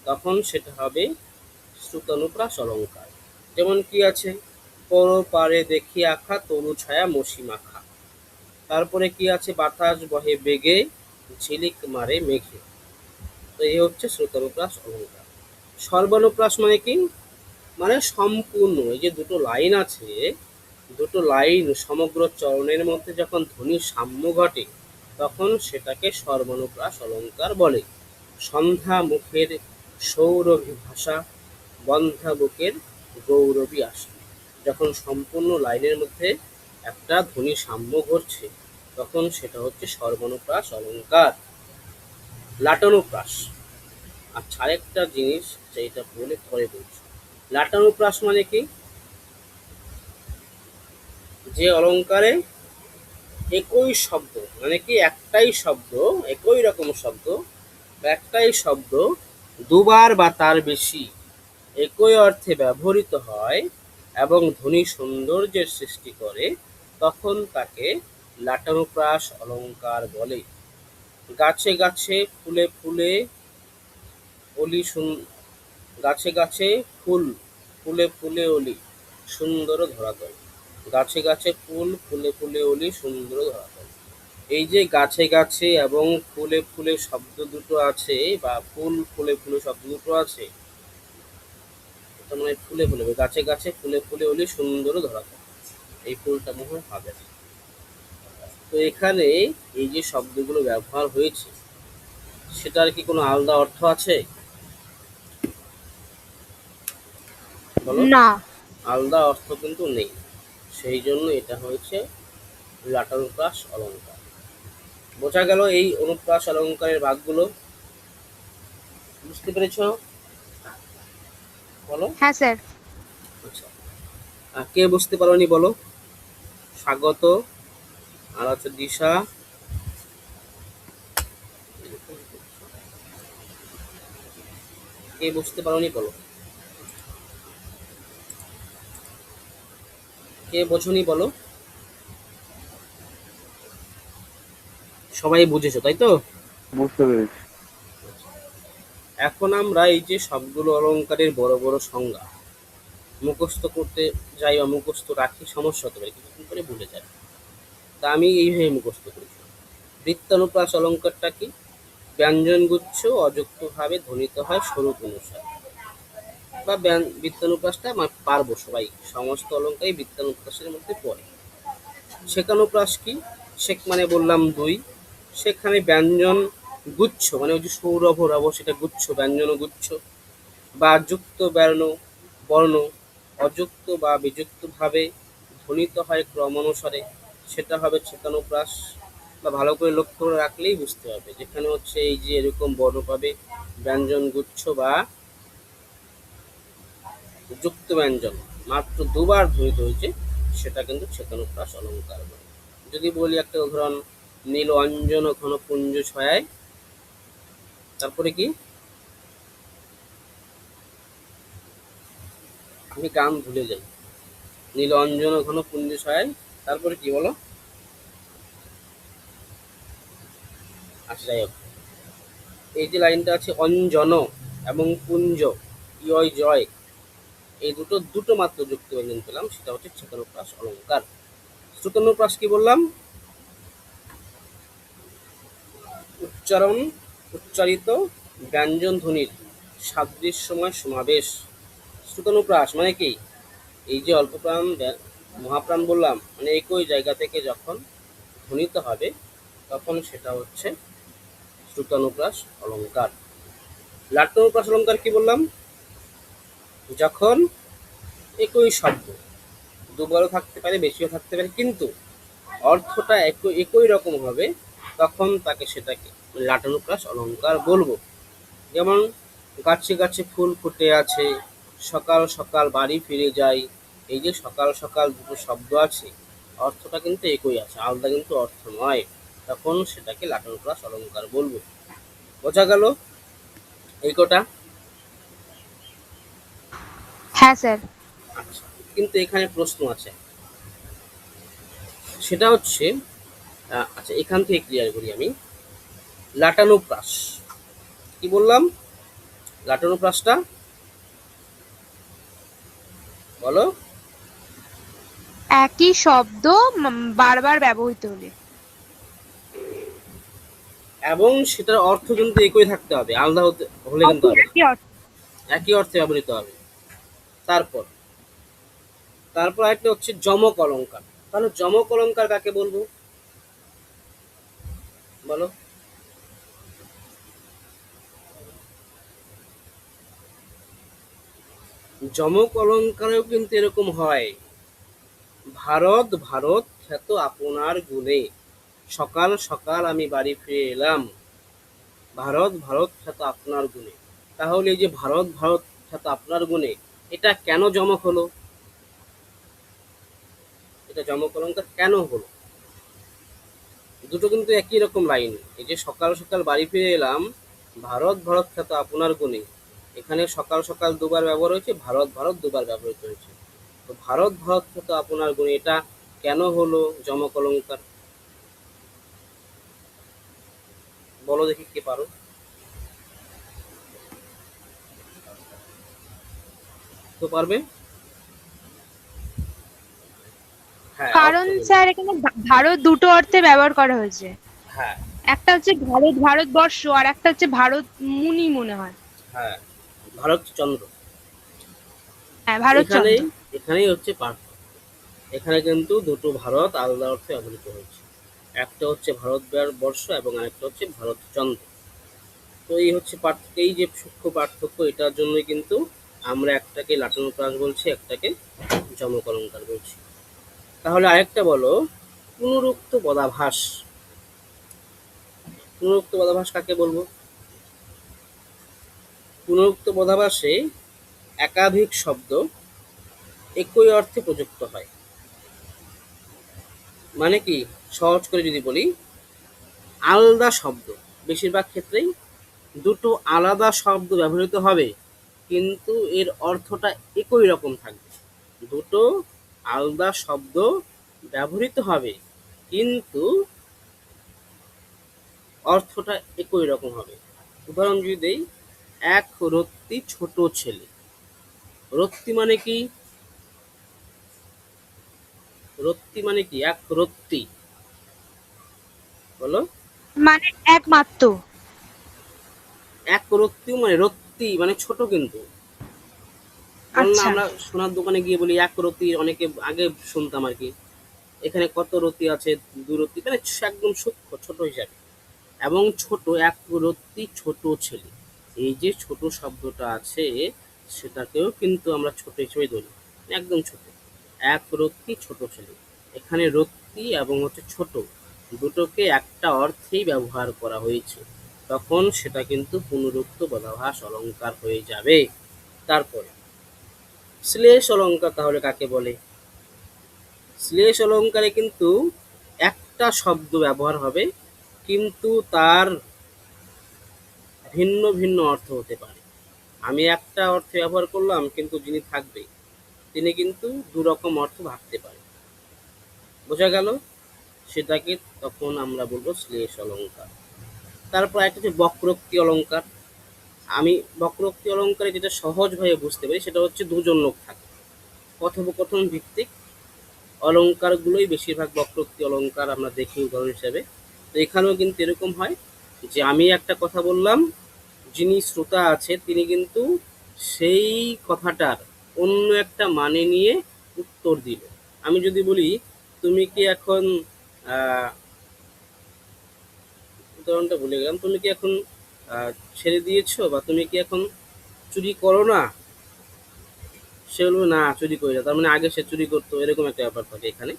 তখন সেটা হবে শ্রুতানুপ্রাস অলঙ্কার। যেমন কি আছে, পর পারে দেখি আখা তরু ছায়া মসি মাখা। তারপরে কি আছে, বাতাস বহে বেগে ঝিলিক মারে মেঘে। তো এই হচ্ছে শ্রুতানুপ্রাস অলঙ্কার। সর্বানুপ্রাস মানে কি? মানে সম্পূর্ণ, এই যে দুটো লাইন আছে, দুটো লাইন সমগ্র চরণের মধ্যে যখন ধ্বনির সাম্য ঘটে তখন সেটাকে সর্বানুপ্রাস অলঙ্কার বলে। সন্ধ্যা মুখের সৌরভী ভাষা, বন্ধা বুকের গৌরবী আশা। যখন সম্পূর্ণ লাইনের মধ্যে একটা ধ্বনি সাম্য ঘটছে, তখন সেটা হচ্ছে সর্বানুপ্রাস অলঙ্কার। লাটানুপ্রাস। আচ্ছা, আরেকটা জিনিস যেটা বলে পরে বলছি। লাটানুপ্রাস মানে কি? যে অলঙ্কারে একই শব্দ, মানে কি একটাই শব্দ, একই রকম শব্দ বা একটাই শব্দ দুবার বা তার বেশি একই অর্থে ব্যবহৃত হয় এবং ধ্বনি সৌন্দর্যের সৃষ্টি করে, তখন তাকে লাটানুপ্রাস অলঙ্কার বলে। গাছে গাছে ফুলে ফুলে অলি গাছে গাছে ফুল ফুলে ফুলে অলি সুন্দর ধরাতল। গাছে গাছে ফুল ফুলে ফুলে অলি সুন্দর ধরাতল। এই যে গাছে গাছে এবং ফুলে ফুলে শব্দ দুটো আছে, বা ফুল ফুলে ফুলে শব্দ দুটো আছে, এটা মানে ফুলে ফুলে, গাছে গাছে ফুলে ফুলে অলি সুন্দর ধরাতল, এই ফুলটা মনে হয় হবে। তো এখানে এই যে শব্দগুলো ব্যবহার হয়েছে, সেটার কি কোনো আলাদা অর্থ আছে? বলো। না। আলাদা অর্থ কিন্তু নেই। সেই জন্য এটা হয়েছে লাটানুপ্রাস অলঙ্কার। বোঝা গেল এই অনুপ্রাস অলঙ্কারের ভাগগুলো? বুঝতে পেরেছো? বলো। হ্যাঁ স্যার। আচ্ছা, কে বুঝতে পারোনি বলো? স্বাগত, আর হচ্ছে দিশা, কে বুঝতে পারোনি বলো? কে বোঝনি বলো? সবাই বুঝেছো তাই তো? বুঝতে পেরেছি। এখন আমরা এই যে সবগুলো অলঙ্কারের বড় বড় সংজ্ঞা মুখস্থ করতে যাই বা মুখস্থ রাখি, সমস্যা হতে পারে, কিছুক্ষণ করে ভুলে যাই। তা আমি এইভাবে মুখস্থ করেছি। বৃত্তানুপ্রাস অলঙ্কারটা কি? ব্যঞ্জনগুচ্ছ অযুক্তভাবে ধ্বনিত হয় স্বরূপ অনুসারে। বা বৃত্তানুপ্রাসটা পারবো সবাই, সমস্ত অলঙ্কারই বৃত্তানুপ্রাসের মধ্যে পড়ে। শেখানুপ্রাস কি? শেখ মানে বললাম দুই, সেখানে ব্যঞ্জন গুচ্ছ, মানে ওই যে সৌরভ রব, সেটা গুচ্ছ, ব্যঞ্জন গুচ্ছ বা যুক্ত বর্ণ বর্ণ অযুক্ত বা বিযুক্ত ভাবে ধ্বনিত হয় ক্রম অনুসারে, সেটা হবে ছেকানুপ্রাস। বা ভালো করে লক্ষ্য করে রাখলেই বুঝতে হবে, যেখানে হচ্ছে এই যে এরকম বর্ণ পাবে, ব্যঞ্জন গুচ্ছ বা যুক্ত ব্যঞ্জন মাত্র দুবার ধ্বনিত হয়েছে, সেটা কিন্তু ছেকানুপ্রাস অলঙ্কার বলে। যদি বলি একটা উদাহরণ, নীল অঞ্জন ঘন পুঞ্জ ছয়ায়, তারপরে কি? আমি গান ভুলে যাই। নীল অঞ্জন ঘন পুঞ্জ ছয়ায়, তারপরে কি বলো? আচ্ছা, যাই হোক, এই যে লাইনটা আছে অঞ্জন এবং পুঞ্জ, ইয় জয়, এই দুটো দুটো মাত্র যুক্ত ব্যঞ্জন পেলাম, সেটা হচ্ছে ছেকানুপ্রাস অলঙ্কার। শ্রুতানুপ্রাস কি বললাম? উচ্চারণ উচ্চারিত ব্যঞ্জন ধ্বনির সাদৃশ্যময় সমাবেশ। শ্রুতানুপ্রাস মানে কি? এই যে অল্প প্রাণ মহাপ্রাণ বললাম, মানে একই জায়গা থেকে যখন ধ্বনিত হবে, তখন সেটা হচ্ছে শ্রুতানুপ্রাস অলঙ্কার। লাট্যানুপ্রাস অলঙ্কার কি বললাম? যখন একই শব্দ দুবারও থাকতে পারে, বেশিও থাকতে পারে, কিন্তু অর্থটা একই একই রকম হবে, তখন তাকে সেটাকে লাটানুপ্রাস অলঙ্কার বলবো। যেমন গাছে গাছে ফুল ফুটে আছে, সকাল সকাল বাড়ি ফিরে যাই, এই যে সকাল সকাল দুটো শব্দ আছে, অর্থটা কিন্তু একই আছে, আলাদা কিন্তু অর্থ নয়, তখন সেটাকে লাটানুপ্রাস অলঙ্কার বলবো। বোঝা গেল এই কটা? হ্যাঁ স্যার। আচ্ছা, কিন্তু এখানে প্রশ্ন আছে, সেটা হচ্ছে আচ্ছা, এখান থেকে ক্লিয়ার করি আমি। লাটানুপ্রাস কি বললাম? লাটানুপ্রাসটা বলো। একই শব্দ বারবার ব্যবহৃত হলে। এবং সেটার অর্থ কিন্তু একই থাকতে হবে, আলাদা হতে হলে কিন্তু হবে না, একই অর্থ। একই অর্থে ব্যবহৃত হবে। তারপর তারপর একটা হচ্ছে যমক অলঙ্কার। তাহলে যমক অলঙ্কার কাকে বলবো বলো? যমক অলঙ্কারেও কিন্তু এরকম হয়, ভারত ভারত খ্যাত আপনার গুণে, সকাল সকাল আমি বাড়ি ফিরে এলাম। ভারত ভারত খ্যাত আপনার গুণে। তাহলে এই যে ভারত ভারত খ্যাত আপনার গুণে, এটা কেন যমক হলো? এটা যমক অলঙ্কার কেন হলো? দুটো কিন্তু একই রকম লাইন। এই যে সকাল সকাল বাড়ি ফিরে এলাম, ভারত ভারত খ্যাত আপনার গুণে, এখানে সকাল সকাল দুবার ব্যবহার হয়েছে, ভারত ভারত দুবার ব্যবহৃত হয়েছে। তো ভারত ভারত খ্যাত আপনার গুণে, এটা কেন হলো যমক অলঙ্কার? বলো দেখি কে পারো। তো পারবে? হ্যাঁ, কারণ অর্থ বলো। স্যার এখানে ভারত দুটো অর্থে ব্যবহার করা হয়েছে। হ্যাঁ, একটা হচ্ছে ভারত ভারতবর্ষ, আর একটা হচ্ছে ভারত মুনি মনে হয়। হ্যাঁ, ভারত চন্দ্র। হ্যাঁ, ভারত এখানেই চন্দ্র। এখানেই হচ্ছে পার্থক্য। এখানে কিন্তু দুটো ভারত আলাদা অর্থে ব্যবহৃত হয়েছে। একটা হচ্ছে ভারতবর্ষ এবং আরেকটা হচ্ছে ভারতচন্দ্র। তো এই হচ্ছে পার্থক্য, এই যে সূক্ষ্ম পার্থক্য, এটার জন্যই কিন্তু আমরা একটাকে লাটানুপ্রাস বলছি, একটাকে যমক অলঙ্কার বলছি। তাহলে আরেকটা বলো, পুনরুক্ত পদাভাস। পুনরুক্ত পদাভাস কাকে বলবো? পুনরুক্ত পদাভাসে একাধিক শব্দ একই অর্থে প্রযুক্ত হয়। মানে কি, সহজ করে যদি বলি, আলাদা শব্দ, বেশিরভাগ ক্ষেত্রেই দুটো আলাদা শব্দ ব্যবহৃত হবে, কিন্তু এর অর্থটা একই রকম থাকবে। দুটো আলাদা শব্দ ব্যবহৃত হবে, কিন্তু অর্থটা একই রকম হবে। উদাহরণ যদি দেই, এক রত্তি ছোট ছেলে। রত্তি মানে কি? রত্তি মানে কি? এক রত্তি, বলো। মানে একমাত্র। এক রত্তি মানে রত্তি মানে ছোট, কিন্তু বল না, আচ্ছা। আমরা সোনার দোকানে গিয়ে বলি এক রতি, অনেকে আগে শুনতাম আর কি। এখানে কত রতি আছে? দু রতি, মানে একদম সূক্ষ্ম ছোট হিসাবে। এবং ছোট, এক রত্তি ছোট ছেলে, এই যে ছোট শব্দটা আছে, সেটাকেও কিন্তু আমরা ছোট হিসেবে ধরি, একদম ছোট। এক রত্তি ছোট ছেলে, এখানে রত্তি এবং হচ্ছে ছোট, দুটোকে একটা অর্থেই ব্যবহার করা হয়েছে, তখন সেটা কিন্তু পুনরুক্ত পদাভাস অলঙ্কার হয়ে যাবে। তারপরে শ্লেষ অলঙ্কার তাহলে কাকে বলে? শ্লেষ অলঙ্কারে কিন্তু একটা শব্দ ব্যবহার হবে, কিন্তু তার ভিন্ন ভিন্ন অর্থ হতে পারে। আমি একটা অর্থে ব্যবহার করলাম, কিন্তু যিনি থাকবে তিনি কিন্তু দু রকম অর্থ ভাবতে পারে। বোঝা গেল? সেটাকে তখন আমরা বলবো শ্লেষ অলঙ্কার। তারপর একটা হচ্ছে বক্রোক্তি অলঙ্কার। আমি বক্রোক্তি অলঙ্কারে যেটা সহজভাবে বুঝতে পারি, সেটা হচ্ছে দুজন লোক থাকে, কথোপকথন ভিত্তিক অলঙ্কারগুলোই বেশিরভাগ বক্রোক্তি অলঙ্কার আমরা দেখি উদাহরণ হিসেবে। তো এখানেও কিন্তু এরকম হয় যে আমি একটা কথা বললাম, যিনি শ্রোতা আছে তিনি কিন্তু সেই কথাটার অন্য একটা মানে নিয়ে উত্তর দিল। আমি যদি বলি, তুমি কি এখন আহ, উদাহরণটা ভুলে গেলাম, তুমি কি এখন আহ, ছেড়ে দিয়েছো, বা তুমি কি এখন চুরি করো না? সে বলবে না, চুরি করি না, তার মানে আগে সে চুরি করতো, এরকম একটা ব্যাপার থাকে এখানে।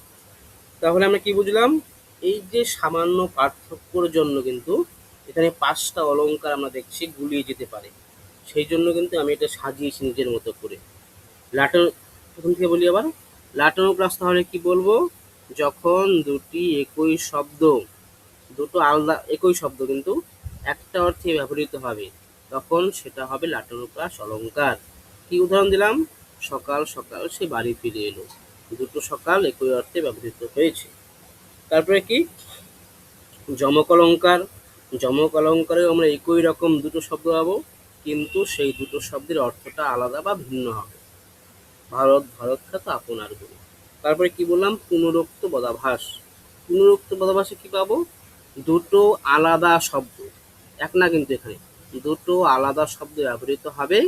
তাহলে আমরা কি বুঝলাম? এই যে সামান্য পার্থক্যর জন্য কিন্তু এখানে পাঁচটা অলংকার আমরা দেখছি গুলিয়ে যেতে পারে। সেই জন্য কিন্তু আমি এটা সাজিয়েছি নিজের মতো করে। লাটন, প্রথম থেকে বলি আবার। লাটনোপ্রাস তাহলে কি বলবো? যখন দুটি একই শব্দ, দুটো আলাদা একই শব্দ কিন্তু একটা অর্থে ব্যবহৃত হবে, তখন সেটা হবে লাটনোপ্রাস অলংকার। কি উদাহরণ দিলাম? সকাল সকাল সে বাড়ি ফিরে এলো, দুটো সকাল একই অর্থে ব্যবহৃত হয়েছে। তারপরে কি? যমক অলংকার। যমক অলংকারেও আমরা একই রকম দুটো শব্দ পাবো, কিন্তু সেই দুটো শব্দের অর্থটা আলাদা বা ভিন্ন হবে। ভারত ভারত খ্যাত আপনার গুরু। তারপরে কি বললাম? পুনরুক্ত পদাভাস। পুনরুক্ত পদাভাসে কি পাবো? দুটো আলাদা শব্দ, এক না কিন্তু এখানে, দুটো আলাদা শব্দ ব্যবহৃত হবে,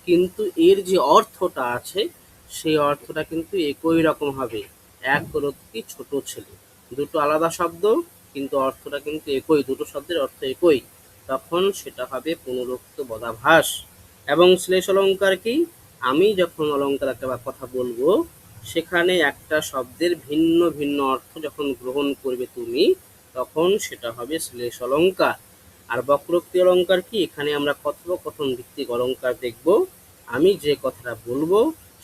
কিন্তু এর যে অর্থটা আছে সেই অর্থটা কিন্তু একই রকম হবে। এক রত্তি ছোট ছেলে, দুটো আলাদা শব্দ, কিন্তু অর্থটা কিন্তু একই, দুটো শব্দের অর্থ একই, তখন সেটা হবে পুনরুক্ত পদাভাস। এবং শ্লেষ অলংকার কি? আমি যখন অলংকার একটা কথা বলবো, সেখানে একটা শব্দের ভিন্ন ভিন্ন অর্থ যখন গ্রহণ করবে তুমি, তখন সেটা হবে শ্লেষ অলঙ্কার। আর বক্রোক্তি অলঙ্কার কি? এখানে আমরা কথোপকথন ভিত্তিক অলঙ্কার দেখব। আমি যে কথাটা বলবো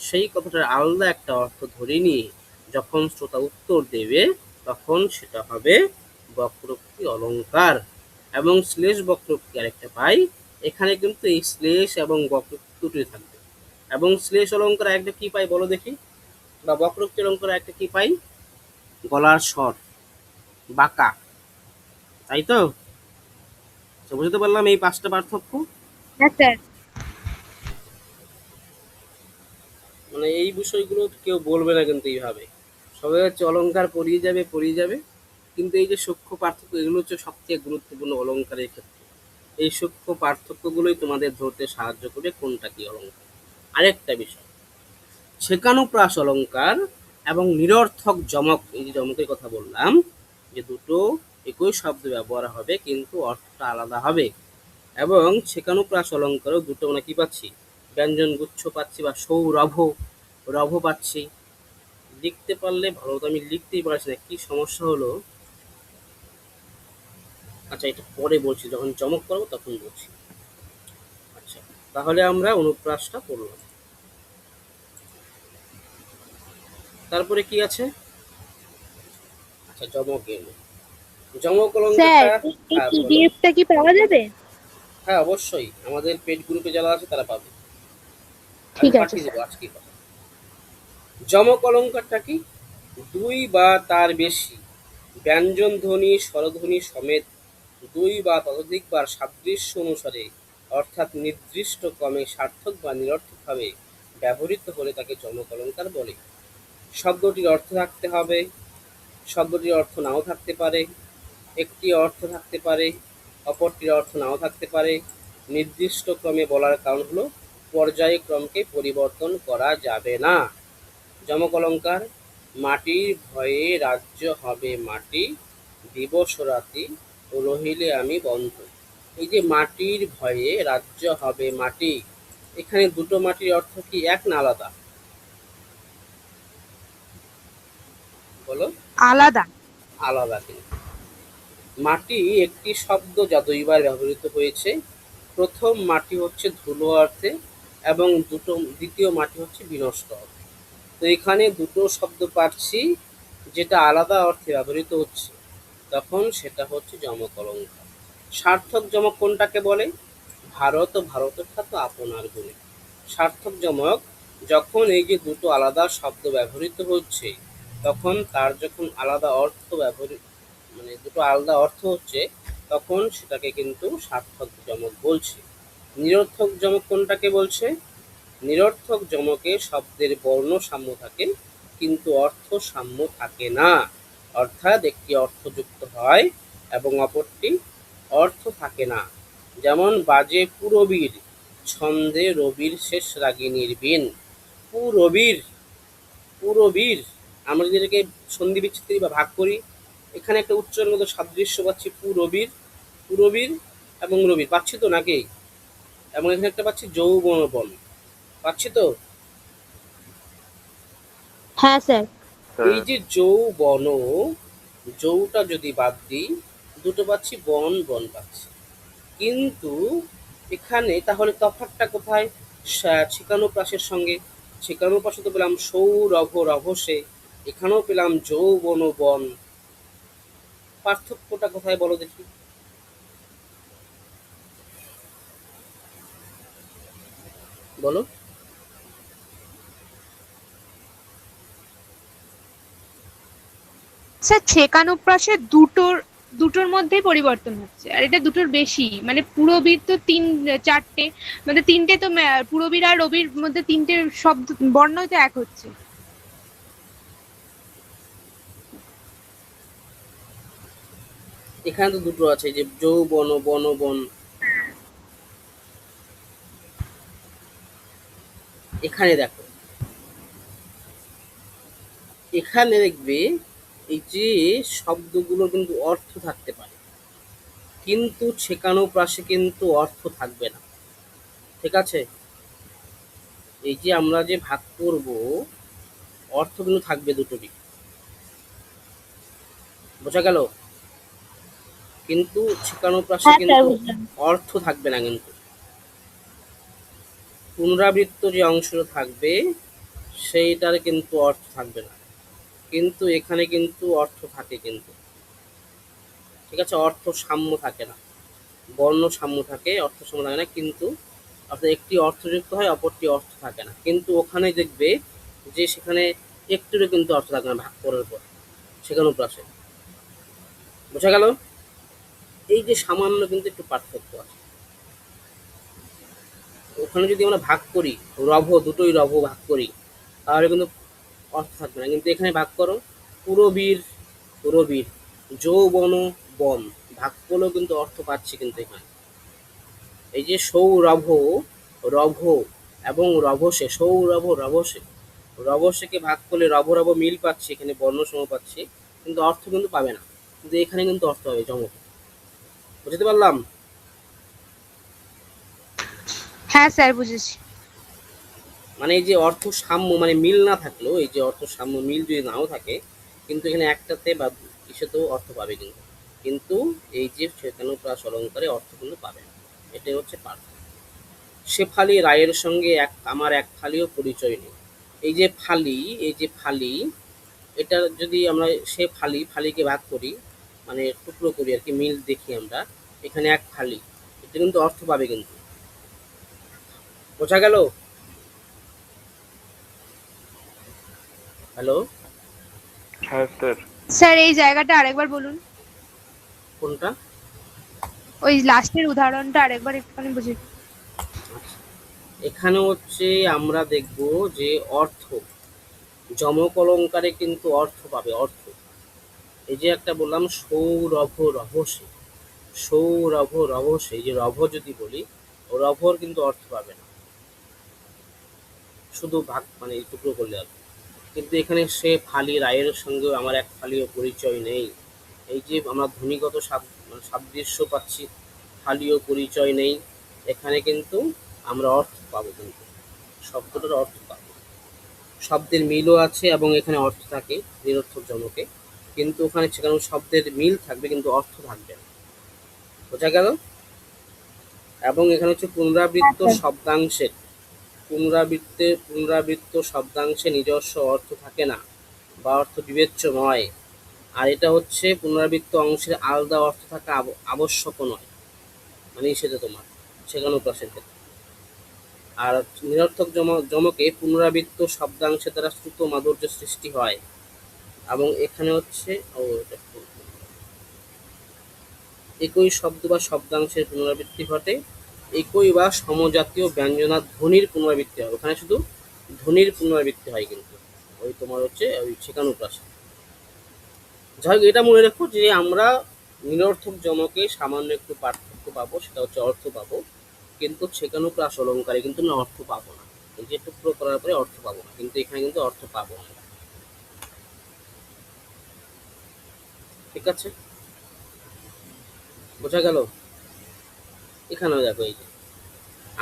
সেই কথাটার আলাদা একটা অর্থ ধরে নিয়ে যখন শ্রোতা উত্তর দেবে, তখন সেটা হবে বক্রোক্তি অলঙ্কার। এবং শ্লেষ বক্রোক্তি আরেকটা পাই, এখানে কিন্তু এই শ্লেষ এবং বক্রোক্তি দুটোই থাকবে। এবং শ্লেষ অলঙ্কার একটা কি পাই বলো দেখি, বা বক্রোক্তি অলঙ্কার একটা কি পাই? গলার স্বর, বাঁকা, তাই তো? তো বুঝতে পারলাম এই 5টা পার্থক্য। হ্যাঁ স্যার। মানে এই বিষয়গুলো কেউ বলবে না কিন্তু এইভাবে, সবাই হচ্ছে অলংকার পড়িয়ে যাবে, কিন্তু এই যে সূক্ষ্ম পার্থক্য, এগুলো হচ্ছে সবথেকে গুরুত্বপূর্ণ অলংকারের ক্ষেত্রে। এই সূক্ষ্ম পার্থক্যগুলোই তোমাদের ধরতে সাহায্য করবে কোনটা কি অলংকার। আরেকটা বিষয়, ছেকানুপ্রাস অলংকার এবং নিরর্থক যমক, এই যে যমকের কথা বললাম, যে দুটো একই শব্দ ব্যবহার হবে কিন্তু অর্থটা আলাদা হবে। এবং ছেকানুপ্রাস অলঙ্কারও দুটো মানে কি পাচ্ছি? ব্যঞ্জন গুচ্ছ পাচ্ছি বা সৌরভ, রভ পাচ্ছি। লিখতে পারলে ভালো হতো, আমি লিখতেই পারছি না, কি সমস্যা হলো। আচ্ছা, এটা পরে বলছি, যখন চমক করবো তখন বলছি। আচ্ছা, তাহলে আমরা অনুপ্রাসটা পড়লাম। তারপরে কি আছে? আচ্ছা, যমক এলো। যমক স্যার, অলঙ্কারটা, এই হ্যাঁ বলো। পিডিএফটা কি পাওয়া যাবে? হ্যাঁ অবশ্যই, আমাদের পেজ গ্রুপে যারা আছে তারা পাবে, আমি ঠিক আছে পাঠিয়ে দেবো স্যার। আজকে কথা। যমক অলঙ্কারটা কি? দুই বা তার বেশি ব্যঞ্জন ধ্বনি স্বরধ্বনি সমেত দুই বা ততোধিকবার সাদৃশ্য অনুসারে অর্থাৎ নির্দিষ্ট ক্রমে সার্থক বা নিরর্থকভাবে ব্যবহৃত হলে তাকে যমক অলঙ্কার বলে। শব্দটির অর্থ থাকতে হবে, শব্দটির অর্থ নাও থাকতে পারে, একটি অর্থ থাকতে পারে, অপরটির অর্থ নাও থাকতে পারে। নির্দিষ্ট ক্রমে বলার কারণ হলো পর্যায়ক্রমকে পরিবর্তন করা যাবে না। যমক অলঙ্কার: মাটির ভয়ে রাজ্য হবে মাটি, দিবস রাতি রহিলে আমি বন্ধ। এই যে মাটির ভয়ে রাজ্য হবে মাটি, এখানে দুটো মাটির অর্থ কি এক না আলাদা? বলো। আলাদা। আলাদা কিন্তু। মাটি একটি শব্দ যা দুইবার ব্যবহৃত হয়েছে। প্রথম মাটি হচ্ছে ধুলো অর্থে এবং দ্বিতীয় মাটি হচ্ছে বিনষ্ট অর্থে। তো এখানে দুটো শব্দ পাচ্ছি যেটা আলাদা অর্থে ব্যবহৃত হচ্ছে, তখন সেটা হচ্ছে যমক অলঙ্কার। সার্থক যমক কোনটাকে বলে? ভারত ও ভারতের খ্যাত আপনার গুণে। সার্থক যমক যখন এই যে দুটো আলাদা শব্দ ব্যবহৃত হচ্ছে, তখন তার যখন আলাদা অর্থ ব্যবহৃত, মানে দুটো আলাদা অর্থ হচ্ছে, তখন সেটাকে কিন্তু সার্থক যমক বলছে। নিরর্থক যমক কোনটাকে বলছে? নিরর্থক যমকে শব্দের বর্ণ সাম্য থাকে কিন্তু অর্থ সাম্য থাকে না। অর্থাৎ একটি অর্থযুক্ত হয় এবং অপরটি অর্থ থাকে না। যেমন বাজে পুরবীর, ছন্দে রবির শেষ রাগিনীর বিন। পুরবীর, পুরবীর, আমরা যদি এটাকে সন্ধি বিচ্ছেদ করি বা ভাগ করি, এখানে একটা উচ্চারণগত সাদৃশ্য পাচ্ছি পুরবীর, পুরবীর এবং রবির পাচ্ছি তো নাকি? এবং এখানে একটা পাচ্ছি যৌবনবন, পাচ্ছি তো? হ্যাঁ স্যার। এই যে যৌবন, যৌটা যদি বাদ দিই, দুটো পাচ্ছি বন, বন পাচ্ছি। কিন্তু এখানে তাহলে তফাৎটা কোথায়? ছিকানুপ্রাসের সঙ্গে। ছিকানুপ্রাসে তো পেলাম সৌরভ রভসে, এখানেও পেলাম যৌবন বন। পার্থক্যটা কোথায় বলো দেখি? বলো। স্যার, ছেকানুপ্রাসে দুটোর দুটোর মধ্যেই পরিবর্তন হচ্ছে, আর এটা দুটোর বেশি, মানে পুরবীর তো চারটে, মানে তিনটে তো পুরবীর আর রবির মধ্যে তিনটে শব্দ বর্ণই তো এক হচ্ছে। এখানে তো দুটো আছে, যে যৌবন বন বন। এখানে দেখো, এখানে দেখবে এই যে শব্দগুলো কিন্তু অর্থ থাকতে পারে, কিন্তু ছেকানুপ্রাসে কিন্তু অর্থ থাকবে না। ঠিক আছে? এই যে আমরা যে ভাগ করব, অর্থ কিন্তু থাকবে দুটোরই, বোঝা গেল? কিন্তু ছেকানুপ্রাসে হ্যাঁ স্যার, কিন্তু বুঝলাম। অর্থ থাকবে না, কিন্তু পুনরাবৃত্ত যে অংশটা থাকবে সেইটার কিন্তু অর্থ থাকবে না, কিন্তু এখানে কিন্তু অর্থ থাকে কিন্তু, ঠিক আছে? অর্থ সাম্য থাকে না, বর্ণ সাম্য থাকে, অর্থ সাম্য থাকে না, কিন্তু অর্থাৎ একটি অর্থযুক্ত হয় অপরটি অর্থ থাকে না, কিন্তু ওখানে দেখবে যে সেখানে একটুরও কিন্তু অর্থ থাকে না ভাগ করার পর ছেকানুপ্রাসে, বোঝা গেল? এই যে সামান্য কিন্তু একটু পার্থক্য আছে। ওখানে যদি আমরা ভাগ করি, রভ দুটোই রভ ভাগ করি, তাহলে কিন্তু অর্থ থাকবে না, কিন্তু এখানে ভাগ করো পুরবীর রবির, যৌবন বন, ভাগ করলেও কিন্তু অর্থ পাচ্ছি কিন্তু এখানে। এই যে সৌরভ, রভ এবং রভসে, সৌরভ রভসে, রভসেকে ভাগ করলে রভ রভ মিল পাচ্ছি, এখানে বর্ণ সম পাচ্ছি, কিন্তু অর্থ কিন্তু পাবে না, কিন্তু এখানে কিন্তু অর্থ হবে জমক। বুঝতে পারলাম? হ্যাঁ স্যার, বুঝেছি। মানে এই যে অর্থ সাম্য মানে মিল না থাকলেও, এই যে অর্থ সাম্য মিল যদি নাও থাকে, কিন্তু এখানে একটাতে বা কিসেতেও অর্থ পাবে কিন্তু, কিন্তু এই যে ছেকানুপ্রাস অলঙ্কারে অর্থ কিন্তু পাবে না। এটাই হচ্ছে পার্থক্য। শেফালি রায়ের সঙ্গে আমার এক ফালিও পরিচয় নেই। এই যে ফালি, এই যে ফালি, এটা যদি আমরা সে ফালি ফালিকে ভাগ করি, মানে টুকরো করি আর কি, মিল দেখি আমরা, এখানে এক ফালি, এটা কিন্তু অর্থ পাবে কিন্তু, বোঝা গেল? হ্যালো? হ্যাঁ স্যার। স্যার এই জায়গাটা আরেকবার বলুন, কোনটা? ওই লাস্টের উদাহরণটা আরেকবার একটুখানি বুঝি। আচ্ছা, এখানে হচ্ছে আমরা দেখব যে অর্থ, যমক অলঙ্কারে কিন্তু অর্থ পাবে, অর্থ। এই যে একটা বললাম সৌরভ রভসে, সৌরভ রভসে, এই যে রভ যদি বলি, রভর কিন্তু অর্থ পাবে না, শুধু ভাগ মানে এই টুকরো করলে হবে, কিন্তু এখানে সে ফালি রায়ের সঙ্গেও আমার এক ফালিও পরিচয় নেই। এই যে আমরা ধ্বনিগত মানে সাদৃশ্য পাচ্ছি, ফালিও পরিচয় নেই, এখানে কিন্তু আমরা অর্থ পাবো, কিন্তু শব্দটার অর্থ পাবো, শব্দের মিলও আছে এবং এখানে অর্থ থাকে নিরর্থক জমকে, কিন্তু ওখানে সেখানে শব্দের মিল থাকবে কিন্তু অর্থ থাকবে না, বোঝা গেল? এবং এখানে হচ্ছে হ্যাঁ পুনরাবৃত্ত স্যার। শব্দাংশের, পুনরাবৃত্ত শব্দাংশে নিজস্ব অর্থ থাকে না বা অর্থ বিবেচ্য নয়, আর এটা হচ্ছে পুনরাবৃত্ত অংশের আলাদা অর্থ থাকা আবশ্যকও নয়, মানে সেটা তোমার ছেকানুপ্রাসের ক্ষেত্রে। আর নিরর্থক জমকে পুনরাবৃত্ত শব্দাংশের দ্বারা শ্রুত মাধুর্য সৃষ্টি হয়, এবং এখানে হচ্ছে একই শব্দ বা শব্দাংশের পুনরাবৃত্তি ঘটে, একই বা সমজাতীয় ব্যঞ্জনার ধ্বনির পুনরাবৃত্তি হয়, ওখানে শুধু ধ্বনির পুনরাবৃত্তি হয় কিন্তু, ওই তোমার হচ্ছে ওই ছেকানুপ্রাসে। যাই হোক, এটা মনে রেখো যে আমরা নিরর্থক জমকে সামান্য একটু পার্থক্য পাবো, সেটা হচ্ছে অর্থ পাবো, কিন্তু ছেকানুপ্রাস অলঙ্কারে কিন্তু না অর্থ পাবো না, এই যে টুকরো করার পরে অর্থ পাবো না, কিন্তু এখানে কিন্তু অর্থ পাবো আমরা, ঠিক আছে? বোঝা গেল? এখানেও দেখো এই যে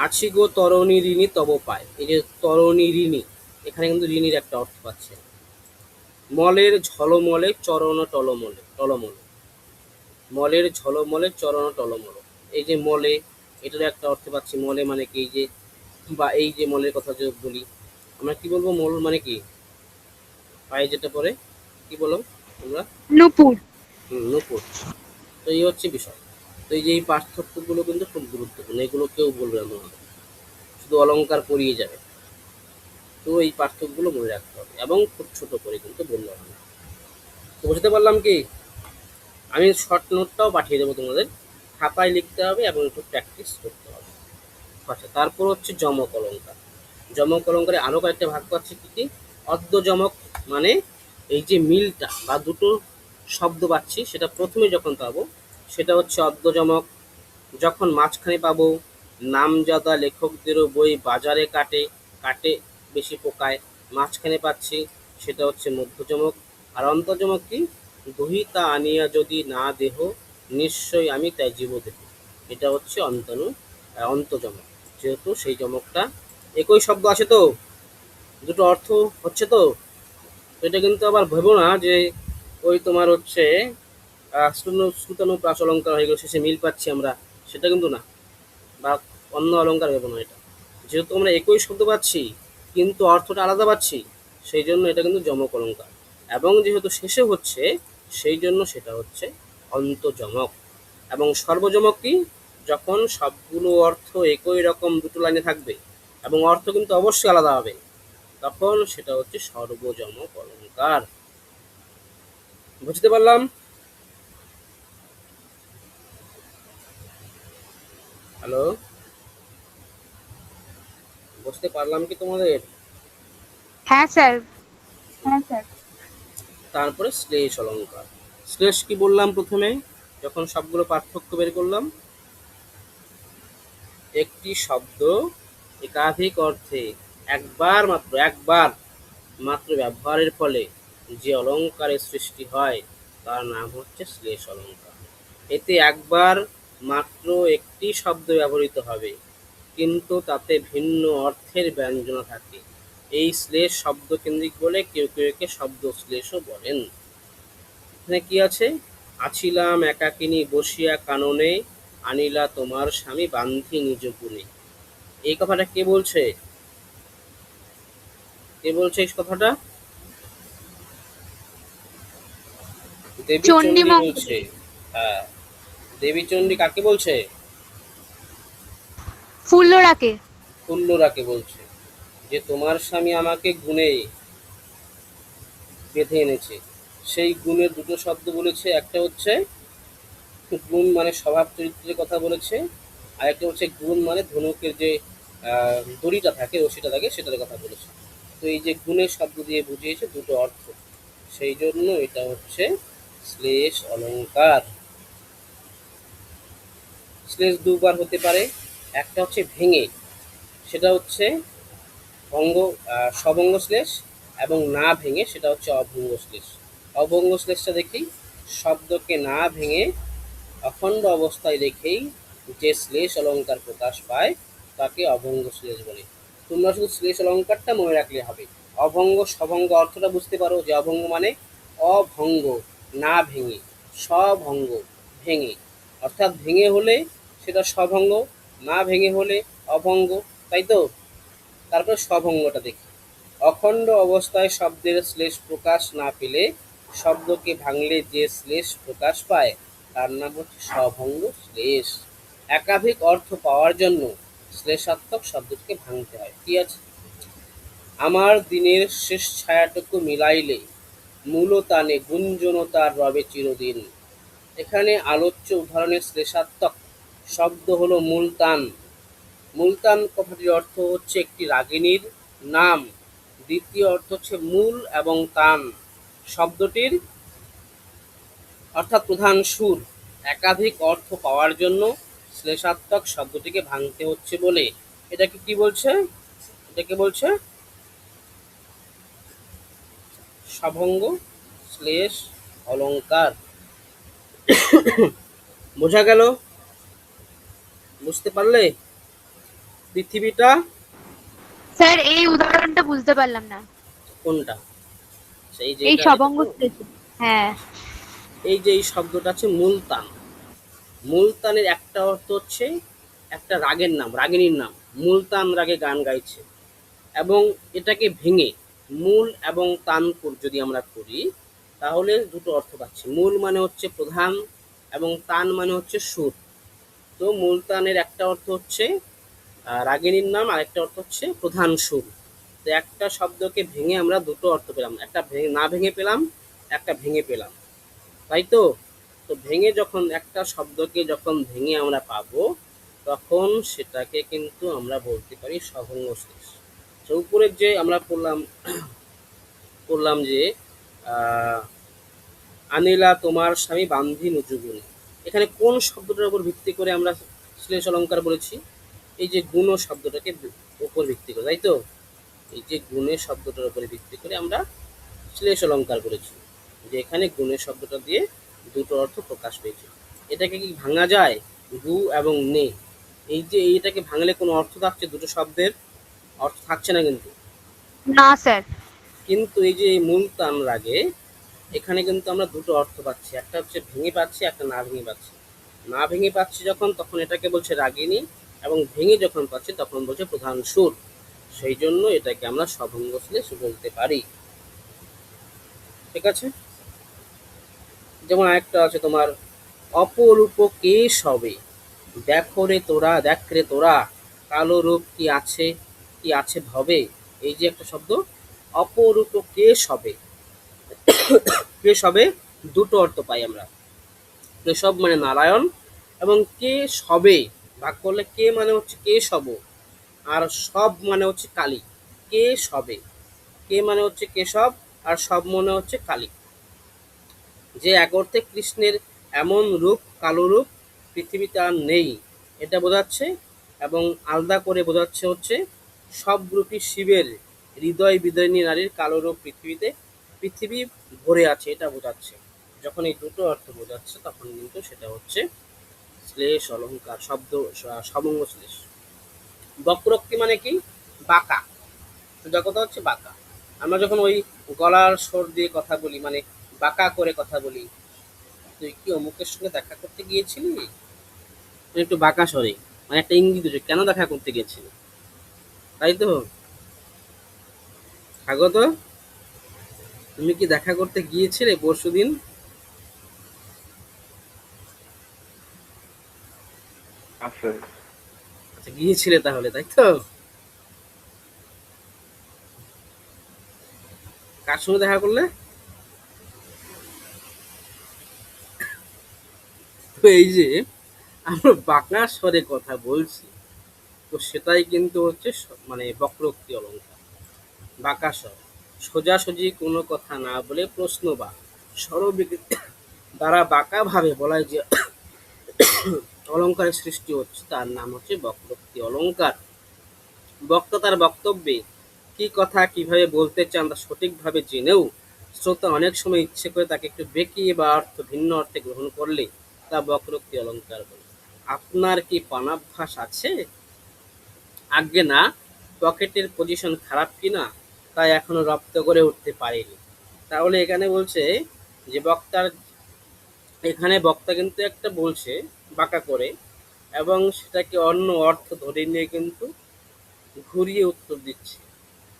আছি গো তরণী ঋণী তব পায়, এই যে তরণী ঋণী, এখানে কিন্তু ঋণীর একটা অর্থ পাচ্ছে, মলের ঝলমলে চরণ টলমলে, টলমলে, মলের ঝলমলে চরণ টলমল, এই যে মলে, এটার একটা অর্থ পাচ্ছি, মলে মানে কি, এই যে বা এই যে মলের কথা যে বলি, আমরা কি বলবো মল মানে কি, পায়ে যেটা পরে কি বলো তোমরা? নূপুর। নূপুর। তো এই হচ্ছে বিষয়। তো এই যে এই পার্থক্যগুলো কিন্তু খুব গুরুত্বপূর্ণ, এগুলো কেউ বলবে না তোমাদের, শুধু অলংকার পড়িয়ে যাবে, তো এই পার্থক্যগুলো মনে রাখতে হবে এবং খুব ছোট করে কিন্তু বললে হবে না। তো বুঝতে পারলাম কি? আমি শর্ট নোটটাও পাঠিয়ে দেবো তোমাদের, খাতায় লিখতে হবে এবং একটু প্র্যাকটিস করতে হবে। আচ্ছা, তারপর হচ্ছে যমক অলঙ্কার। যমক অলঙ্কারে আরো কয়েকটা ভাগ পাচ্ছি, কি কি? অদ্য যমক মানে এই যে মিলটা বা দুটো শব্দ পাচ্ছি, সেটা প্রথমে যখন পাবো সেটা হচ্ছে অদ্য যমক, যখন মাঝখানে পাবো নামজাদা লেখকদেরও বই বাজারে কাটে, কাটে বেশি পোকায়, মাঝখানে পাচ্ছি সেটা হচ্ছে মধ্যযমক। আর অন্তর্যমক কি? দুহিতা আনিয়া যদি না দেহ নিশ্চয় আমি তাই জীব দেহ, এটা হচ্ছে অন্তযমক, যেহেতু সেই যমকটা একই শব্দ আছে তো, দুটো অর্থ হচ্ছে তো, তো এটা কিন্তু আবার ভেবো না যে ওই তোমার হচ্ছে শ্রুতানু প্রাস অলঙ্কার হয়ে গেল, শেষে মিল পাচ্ছি আমরা, সেটা কিন্তু না। বা অন্য অলঙ্কার ভেবো না এটা। যেহেতু আমরা একই শব্দ পাচ্ছি কিন্তু অর্থটা আলাদা পাচ্ছি, সেই জন্য এটা কিন্তু যমক অলঙ্কার। এবং যেহেতু শেষে হচ্ছে, সেই জন্য সেটা হচ্ছে অন্তযমক। এবং সর্বযমক কি? যখন সবগুলো অর্থ একই রকম দুটো লাইনে থাকবে এবং অর্থ কিন্তু অবশ্যই আলাদা হবে, তখন সেটা হচ্ছে সর্বযমক অলঙ্কার। বুঝতে পারলাম? হ্যালো, বুঝতে পারলাম কি তোমাদের? হ্যাঁ স্যার। তারপরে শ্লেষ অলঙ্কার। শ্লেষ কি বললাম প্রথমে যখন সবগুলো পার্থক্য বের করলাম? একটি শব্দ একাধিক অর্থে একবার মাত্র ব্যবহারের ফলে যে অলঙ্কারের সৃষ্টি হয় তার নাম হচ্ছে শ্লেষ অলঙ্কার। এতে একবার মাত্র একটি শব্দ ব্যবহৃত হবে কিন্তু তাতে ভিন্ন অর্থের ব্যঞ্জনা থাকে। এই শ্লেষ শব্দ কেন্দ্রিক বলে কেউ কেউ একে শব্দ শ্লেষও বলেন। এখানে কি আছে? আছিলাম একাকিনী বসিয়া কাননে, আনিলা তোমার স্বামী বান্ধি নিজ গুণে। এই কথাটা কে বলছে? কে বলছে এই কথাটা? দেবী চণ্ডী চণ্ডী মঙ্গল। বলছে। হ্যাঁ, দেবী চণ্ডী কাকে বলছে? ফুল্লরাকে। ফুল্লরাকে বলছে যে তোমার স্বামী আমাকে গুণে বেঁধে এনেছে। সেই গুণের দুটো শব্দ বলেছে, একটা হচ্ছে গুণ মানে স্বভাব চরিত্রের কথা বলেছে, আর একটা হচ্ছে গুণ মানে ধনুকের যে দড়িটা থাকে, রশিটা থাকে, সেটার কথা বলেছে। তো এই যে গুণের শব্দ দিয়ে বুঝিয়েছে দুটো অর্থ, সেই জন্য এটা হচ্ছে শ্লেষ অলঙ্কার। শ্লেষ দুবার হতে পারে। একটা হচ্ছে ভেঙে, সেটা হচ্ছে ভঙ্গ সভঙ্গ শ্লেষ, এবং না ভেঙে সেটা হচ্ছে অভঙ্গ শ্লেষ। অভঙ্গ শ্লেষটা দেখি, শব্দকে না ভেঙে অখণ্ড অবস্থায় রেখেই যে শ্লেষ অলঙ্কার প্রকাশ পায় তাকে অভঙ্গ শ্লেষ বলে। তোমরা শুধু শ্লেষ অলঙ্কারটা মনে রাখলে হবে। অভঙ্গ সভঙ্গ অর্থটা বুঝতে পারো যে অভঙ্গ মানে অভঙ্গ, না ভেঙে, সভঙ্গ ভেঙে, অর্থাৎ ভেঙে হলে সেটা সভঙ্গ, না ভেঙে হলে অভঙ্গ, তাই তো? তারপর সভঙ্গটা দেখি। অখণ্ড অবস্থায় শব্দের শ্লেষ প্রকাশ না পেলে শব্দকে ভাঙলে যে শ্লেষ প্রকাশ পায় তার নাম হচ্ছে সভঙ্গ শ্লেষ। একাধিক অর্থ পাওয়ার জন্য শ্লেষাত্মক শব্দটিকে ভাঙতে হয়। কি আছে? আমার দিনের শেষ ছায়াটুকু মিলাইলে মূল টানে গুঞ্জনতার রবে চিরদিন। এখানে আলোচ্য উদাহরণের শ্লেষাত্মক শব্দ হলো মূলতান। মূলতান কথাটির অর্থ হচ্ছে একটি রাগিনীর নাম। দ্বিতীয় অর্থ হচ্ছে মূল এবং তান শব্দটির অর্থাৎ প্রধান সুর। একাধিক অর্থ পাওয়ার জন্য শ্লেষাত্মক শব্দটিকে ভাঙতে হচ্ছে বলে এটাকে কি বলছে? এটাকে বলছে সভঙ্গ শ্লেষ অলঙ্কার। বোঝা গেল? বুঝতে পারলে? পৃথিবীটা স্যার এই উদাহরণটা বুঝতে পারলাম না। কোনটা? সেই যে এই এটা, এটা সবঙ্গ তো শ্লেষ। হ্যাঁ। এই যে এই শব্দটা আছে মূলতান। মূলতানের একটা অর্থ হচ্ছে একটা রাগের নাম, রাগিনীর নাম। মূলতান রাগে গান গাইছে। এবং এটাকে ভেঙে মূল এবং তানপুর যদি আমরা করি তাহলে দুটো অর্থ পাচ্ছি। মূল মানে হচ্ছে প্রধান এবং তান মানে হচ্ছে সুর। তো মূলতানের একটা অর্থ হচ্ছে রাগিনীর নাম, আর একটা অর্থ হচ্ছে প্রধান সুর। তো একটা শব্দকে ভেঙে আমরা দুটো অর্থ পেলাম, একটা না ভেঙে পেলাম, একটা ভেঙে পেলাম, তাই তো? তো ভেঙে যখন একটা শব্দকে যখন ভেঙে আমরা পাবো তখন সেটাকে কিন্তু আমরা বলতে পারি সভঙ্গ শ্লেষ। তো উপরের যে আমরা পড়লাম যে আহ, আনিলা তোমার স্বামী বান্ধি নুজুগুনি, এখানে কোন শব্দটার উপর ভিত্তি করে আমরা শ্লেষ অলঙ্কার বলেছি? এই যে গুণ শব্দটাকে উপর ভিত্তি করে, তাই তো? এই যে গুণের শব্দটার উপরে ভিত্তি করে আমরা শ্লেষ অলঙ্কার বলেছি, যে এখানে গুণের শব্দটা দিয়ে দুটো অর্থ প্রকাশ পেয়েছে। এটাকে কি ভাঙা যায়? গু এবং নে, এই যে এইটাকে ভাঙলে কোনো অর্থ থাকছে? দুটো শব্দের অর্থ থাকছে না কিন্তু। না স্যার। কিন্তু এই যে মূলতান রাগে এখানে কিন্তু আমরা দুটো অর্থ পাচ্ছি, একটা হচ্ছে ভেঙে পাচ্ছি, একটা না ভেঙে পাচ্ছি। না ভেঙে পাচ্ছি যখন, তখন এটাকে বলছে রাগিনী, এবং ভেঙে যখন পাচ্ছি তখন বলছে প্রধান সুর। সেই জন্য এটাকে আমরা সভঙ্গ শ্লেষ বলতে পারি। ঠিক আছে? যেমন আরেকটা আছে তোমার, অপরূপ কে সবে, দেখো রে তোরা, দেখ রে তোরা, কালো রূপ কি আছে ভবে। এই যে একটা শব্দ, অপরূপ কে সবে, কে সবে দুটো অর্থ পাই আমরা। কেশব মানে নারায়ণ, এবং কে সবে ভাগ করলে কে মানে হচ্ছে কে সব, আর সব মানে হচ্ছে কালী। কে সবে, কে মানে হচ্ছে কেশব, আর সব মনে হচ্ছে কালী। যে এক অর্থে কৃষ্ণের এমন রূপ, কালো রূপ পৃথিবীতে আর নেই, এটা বোঝাচ্ছে। এবং আলাদা করে বোঝাচ্ছে হচ্ছে সব রূপী শিবের হৃদয় বিদয়িনী নারীর কালো রূপ পৃথিবী ভরে আছে, এটা বোঝাচ্ছে। যখন এই দুটো অর্থ বোঝাচ্ছে তখন কিন্তু সেটা হচ্ছে শ্লেষ অলঙ্কার শব্দ, সবঙ্গ শ্লেষ। বক্রোক্তি মানে কি? বাঁকা। সোজা কথা হচ্ছে বাঁকা। আমরা যখন ওই গলার স্বর দিয়ে কথা বলি, মানে বাঁকা করে কথা বলি, তুই কি অমুকের সঙ্গে দেখা করতে গিয়েছিলি, মানে একটু বাঁকা স্বরে, মানে একটা ইঙ্গিত হচ্ছে কেন দেখা করতে গেছিলি, তাই তো? স্বাগত, তুমি কি দেখা করতে গিয়েছিলে পরশুদিন? আছে। আচ্ছা, গিয়েছিলে তাহলে, তাই তো? কার সঙ্গে দেখা করলে? তো এই যে আমরা বাঁকা স্বরে কথা বলছি, তো সেটাই কিন্তু হচ্ছে মানে বক্রোক্তি অলঙ্কার। বাঁকা স্বর, সোজাসুজি কোনো কথা না বলে প্রশ্ন বা স্বরবিকৃতি দ্বারা বাঁকা ভাবে বলায় যে অলঙ্কারের সৃষ্টি হচ্ছে তার নাম হচ্ছে বক্রোক্তি অলঙ্কার। বক্তা তার বক্তব্যে কি কথা কিভাবে বলতে চান তা সঠিকভাবে জেনেও শ্রোতা অনেক সময় ইচ্ছে করে তাকে একটু বেঁকিয়ে বা ভিন্ন অর্থে গ্রহণ করলে তা বক্রোক্তি অলঙ্কার বলে। আপনার কি পানাভ্যাস আছে? আজ্ঞে না, পকেটের পজিশন খারাপ কিনা তাই এখনো রপ্ত করে উঠতে পারিনি। তাহলে এখানে বলছে যে বক্তা কিন্তু একটা বলছে বাঁকা করে, এবং সেটাকে অন্য অর্থ ধরে নিয়ে কিন্তু ঘুরিয়ে উত্তর দিচ্ছে,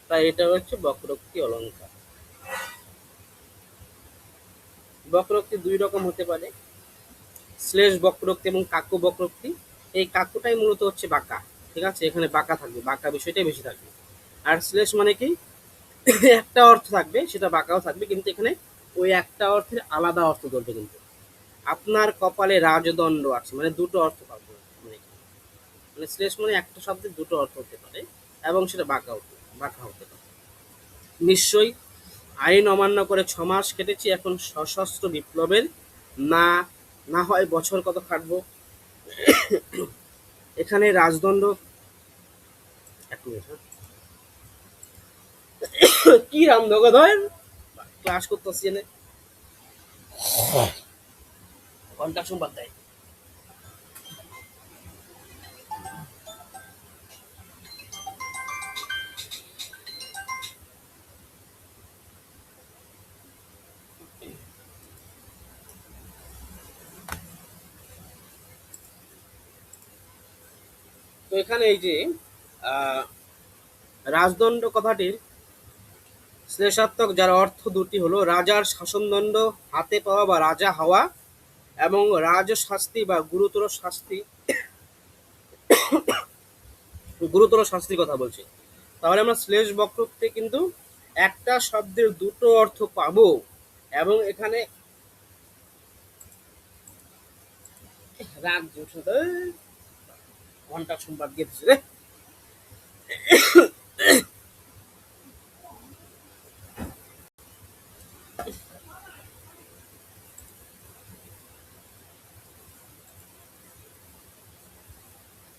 তাই এটা হচ্ছে বক্রোক্তি অলঙ্কার। বক্রোক্তি দুই রকম হতে পারে, শ্লেষ বক্রোক্তি এবং কাক্য বক্রোক্তি। এই কাক্যটাই মূলত হচ্ছে বাঁকা। ঠিক আছে, এখানে বাঁকা থাকবে, বাঁকা বিষয়টাই বেশি থাকবে। আর শ্লেষ মানে কি, একটা অর্থ থাকবে, সেটা বাঁকাও থাকবে, কিন্তু এখানে ওই একটা অর্থের আলাদা অর্থ ধরবে। কিন্তু আপনার কপালে রাজদণ্ড আছে, মানে দুটো অর্থ পাবো মানে মানে শ্লেষ মানে একটা শব্দের দুটো অর্থ হতে পারে, এবং সেটা বাঁকা হতে পারে। নিশ্চয়ই আইন অমান্য করে 6 মাস কেটেছি, এখন সশস্ত্র বিপ্লবের না না হয় বছর কত খাটবো। এখানে রাজদণ্ড, এক মিনিট, হ্যাঁ। কি রামনগর ক্লাস করতেছি এনে ঘন্টা সম্বাদ দেয়। তো এখানে এই যে আহ, রাজদণ্ড কথাটির শ্লেষাত্মক যার অর্থ দুটি হলো রাজার শাসনদণ্ড হাতে পাওয়া বা রাজা হওয়া, এবং রাজশাস্তি বা গুরুতর শাস্তির কথা বলছি। তাহলে আমরা শ্লেষ বক্রোক্তি কিন্তু একটা শব্দের দুটো অর্থ পাবো, এবং এখানে রাগ ঘন্টা সম্বাদ দিয়েছে রে।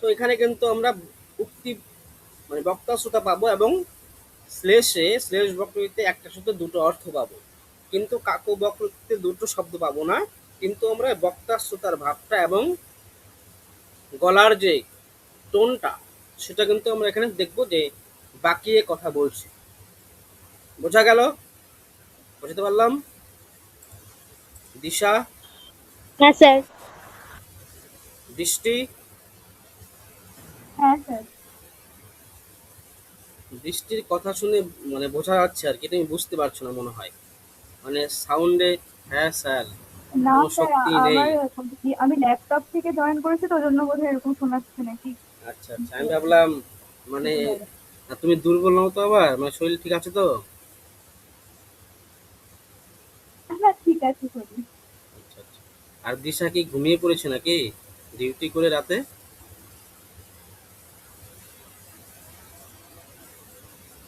তো এখানে কিন্তু আমরা উক্তি মানে বক্তা শ্রোতা পাবো, এবং শ্লেষ বক্রোক্তিতে একটা শব্দ দুটো অর্থ পাবো, কিন্তু কাকু বক্রোক্তিতে দুটো শব্দ পাবো না। কিন্তু আমরা বক্তা শ্রোতার ভাবটা এবং গলার যে টোনটা, সেটা কিন্তু আমরা এখানে দেখবো যে বাকিয়ে কথা বলছে। বোঝা গেল? বুঝতে পারলাম? দিশা, হ্যাঁ স্যার। দৃষ্টি, হ্যাঁ স্যার। দৃষ্টির কথা শুনে মানে বোঝা যাচ্ছে আর কি তুমি বুঝতে পারছো না মনে হয়, মানে সাউন্ডে হ্যাঁ স্যার না কোনো স্যার, শক্তি নেই। আমার আমি ল্যাপটপ থেকে জয়েন করেছি তো, ওই জন্য বোধহয় এরকম শোনাচ্ছে নাকি। আচ্ছা আচ্ছা, আমি ভাবলাম মানে তুমি দুর্বল নও তো, আবার মানে শরীর ঠিক আছে তো? হ্যাঁ ঠিক আছে সরি। আচ্ছা আচ্ছা। আর দিশা কি ঘুমিয়ে পড়েছে নাকি ডিউটি করে রাতে?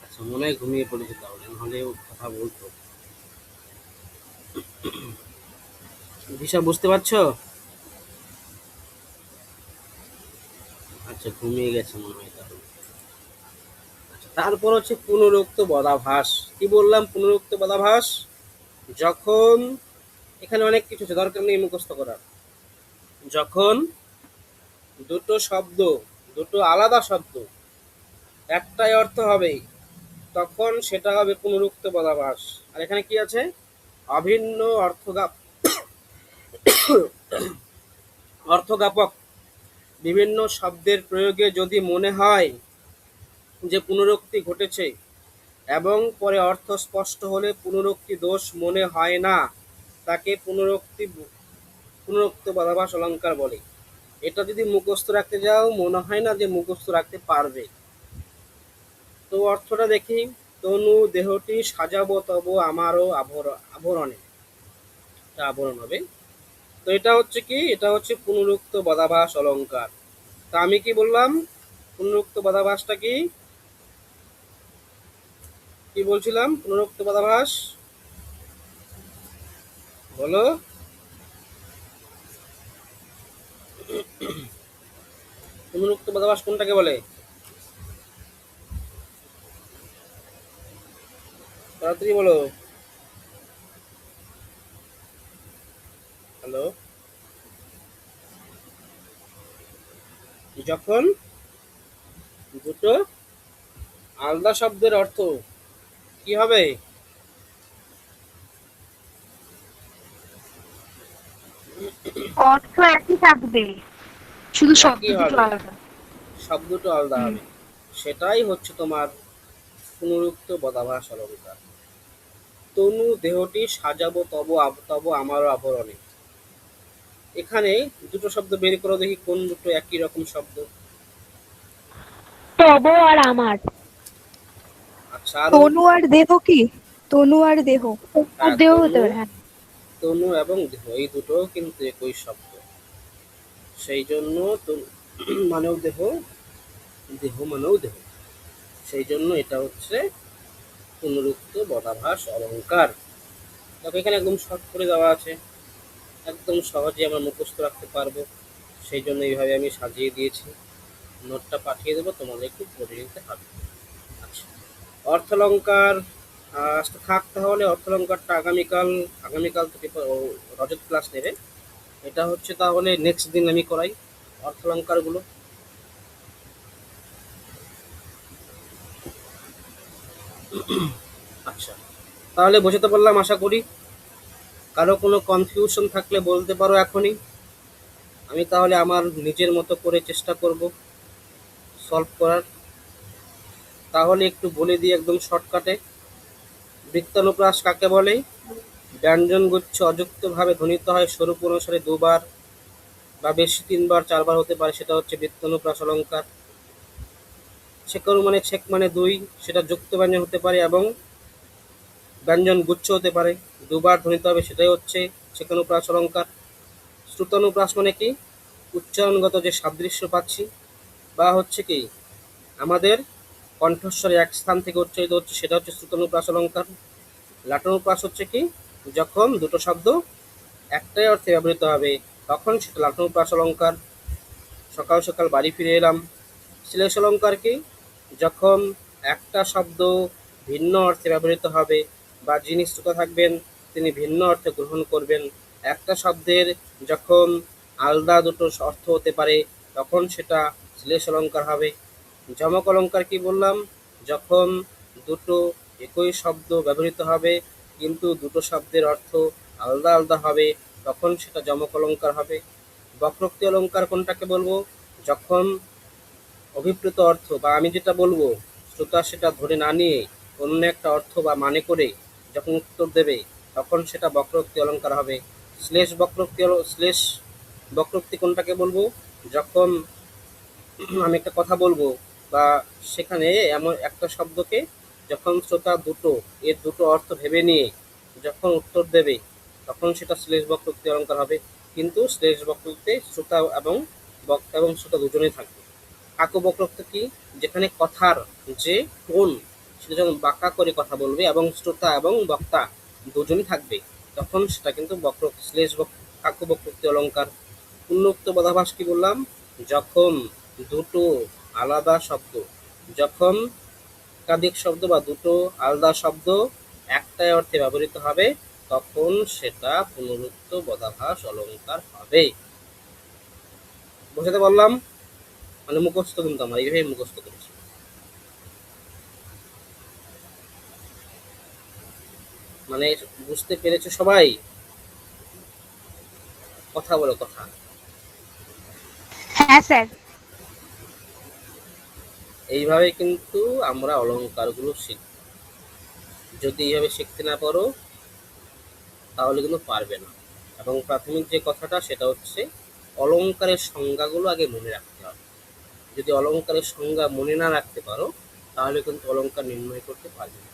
আচ্ছা, মনে হয় ঘুমিয়ে পড়েছে, তাহলে নাহলে ও কথা বলতো। দিশা বুঝতে পারছো? আচ্ছা, ঘুমিয়ে গেছে মনে হয় তাহলে। আচ্ছা, তারপর হচ্ছে পুনরুক্ত পদাভাস। কি বললাম? পুনরুক্ত পদাভাস যখন, এখানে অনেক কিছু আছে, দরকার নেই মুখস্থ করার। যখন দুটো শব্দ, দুটো আলাদা শব্দ একটাই অর্থ হবে, তখন সেটা হবে পুনরুক্ত পদাভাস। আর এখানে কি আছে? অভিন্ন অর্থজ্ঞাপক বিভিন্ন শব্দের প্রয়োগে যদি মনে হয় যে পুনরুক্তি ঘটেছে এবং পরে অর্থ স্পষ্ট হলে পুনরুক্তি দোষ মনে হয় না, তাকে পুনরুক্ত পদাভাস অলঙ্কার বলে। এটা যদি মুখস্থ রাখতে যাও, মনে হয় না যে মুখস্থ রাখতে পারবে। তো অর্থটা দেখি। তনু দেহটি সাজাবো তব আমারও আভরণে, এটা আবরণ হবে। তো এটা হচ্ছে কি? এটা হচ্ছে পুনরুক্ত পদাভাস অলঙ্কার। তা আমি কি বললাম? পুনরুক্ত পদাভাসটা কি কি বলছিলাম? পুনরুক্ত পদাভাস বলো। পুনরুক্ত পদাভাস কোনটাকে বলে? তাড়াতাড়ি বলো। হ্যালো। যখন দুটো আলাদা শব্দের অর্থ কি হবে? অর্থ একই থাকবে, শুধু শব্দ একই দুটো হবে, আলাদা। শব্দ দুটো আলাদা হুম। হবে, সেটাই হচ্ছে তোমার পুনরুক্ত পদাভাস অলঙ্কার। তনু দেহটি সাজাবো তব আমারও আভরণে। এখানে দুটো শব্দ বের করো দেখি, কোন দুটো একই রকম শব্দ? তব আর আমার। আচ্ছা, আরো। তনু আর দেহ কি? তনু আর দেহ। আর হ্যাঁ, দেহ হতে তনু, পারে, হ্যাঁ। তনু এবং দেহ এই দুটো কিন্তু একই শব্দ। সেই জন্য মানেও দেহ, দেহ মানেও দেহ। সেই জন্য এটা হচ্ছে পুনরুক্ত পদাভাস অলঙ্কার। দেখো এখানে একদম শর্ট করে দেওয়া আছে, একদম সহজে আমরা মুখস্থ রাখতে পারবো। সেই জন্য এইভাবে আমি সাজিয়ে দিয়েছি। নোটটা পাঠিয়ে দেবো, তোমাদের একটু পড়ে নিতে হবে। আচ্ছা, অর্থলঙ্কার আজকে থাক তাহলে। অর্থলঙ্কারটা আগামীকাল থেকে রজত ক্লাস নেবে। এটা হচ্ছে তাহলে নেক্সট দিন আমি করাই অর্থলঙ্কারগুলো। আচ্ছা, তাহলে বোঝাতে পারলাম আশা করি। কারো কোনো কনফিউশন থাকলে বলতে পারো এখনই। আমি তাহলে আমার নিজের মতো করে চেষ্টা করব সলভ করার। তাহলে একটু বলে দিই একদম শর্টকাটে। বৃত্তানুপ্রাস কাকে বলে? ব্যঞ্জনগুচ্ছ অযুক্তভাবে ধ্বনিত হয়, স্বরূপ অনুসারে দুবার বা বেশি, তিনবার, চারবার হতে পারে, সেটা হচ্ছে বৃত্তানুপ্রাস অলঙ্কার। ছেকর মানে ছেক মানে দুই, সেটা যুক্ত ব্যঞ্জন হতে পারে এবং ব্যঞ্জন গুচ্ছ হতে পারে, দুবার ধ্বনিত হবে, সেটাই হচ্ছে ছেকানুপ্রাস অলঙ্কার। শ্রুতানুপ্রাস মানে কি? উচ্চারণগত যে সাদৃশ্য পাচ্ছি, বা হচ্ছে কি আমাদের কণ্ঠস্বরে এক স্থান থেকে উচ্চারিত হচ্ছে, সেটা হচ্ছে শ্রুতানুপ্রাস অলঙ্কার। লাটানুপ্রাস হচ্ছে কি? যখন দুটো শব্দ একটাই অর্থে ব্যবহৃত হবে, তখন সেটা লাটানুপ্রাস অলঙ্কার। সকাল সকাল বাড়ি ফিরে এলাম। শ্লেষ অলঙ্কার কি? যখন একটা শব্দ ভিন্ন অর্থে ব্যবহৃত হবে বা যিনি শ্রোতা থাকবেন তিনি ভিন্ন অর্থে গ্রহণ করবেন, একটা শব্দের যখন আলাদা দুটো অর্থ হতে পারে, তখন সেটা শ্লেষ অলঙ্কার হবে। যমক অলঙ্কার কি বললাম? যখন দুটো একই শব্দ ব্যবহৃত হবে কিন্তু দুটো শব্দের অর্থ আলাদা আলাদা হবে, তখন সেটা যমক অলংকার হবে। বক্রোক্তি অলংকার কোনটাকে বলবো? যখন অভিপ্রেত অর্থ বা আমি যেটা বলবো শ্রোতা সেটা ধরে না নিয়ে অন্য একটা অর্থ বা মানে করে যখন উত্তর দেবে তখন সেটা বক্রোক্তি অলংকার হবে। শ্লেষ বক্রোক্তি কোনটাকে বলবো? যখন আমি একটা কথা বলবো বা সেখানে এমন একটা শব্দকে যখন শ্রোতা এর দুটো অর্থ ভেবে নিয়ে যখন উত্তর দেবে তখন সেটা শ্লেষ বক্রোক্তি অলংকার হবে। কিন্তু শ্লেষ বক্রোক্তিতে শ্রোতা এবং বক্তা এবং শ্রোতা দুজনেই থাকবে। কাব্য বক্রোক্তি কি? যেখানে কথার যে টোন সেটা যখন বাঁকা করে কথা বলবে এবং শ্রোতা এবং বক্তা দুজনই থাকবে তখন সেটা কিন্তু কাব্য বক্রোক্তি অলংকার। উন্মুক্ত পদাভাস কি বললাম? যখন দুটো আলাদা শব্দ, যখন একাধিক শব্দ বা দুটো আলাদা শব্দ একটাই অর্থে ব্যবহৃত হবে তখন সেটা পুনরুক্ত পদাভাস অলংকার হবে। বোঝাতে পারলাম? মানে মুখস্থ কিন্তু আমার এইভাবে মুখস্থ করেছি। মানে বুঝতে পেরেছো সবাই? কথা বলো, কথা। হ্যাঁ স্যার। এইভাবে কিন্তু আমরা অলংকারগুলো শিখব। যদি এইভাবে শিখতে না পারো তাহলে কিন্তু পারবে না। এবং প্রাথমিক যে কথাটা সেটা হচ্ছে অলংকারের সংজ্ঞাগুলো আগে মনে রাখতে হবে। যদি অলংকারের সংজ্ঞা মনে না রাখতে পারো তাহলে কিন্তু অলংকার নির্ণয় করতে পারবে না।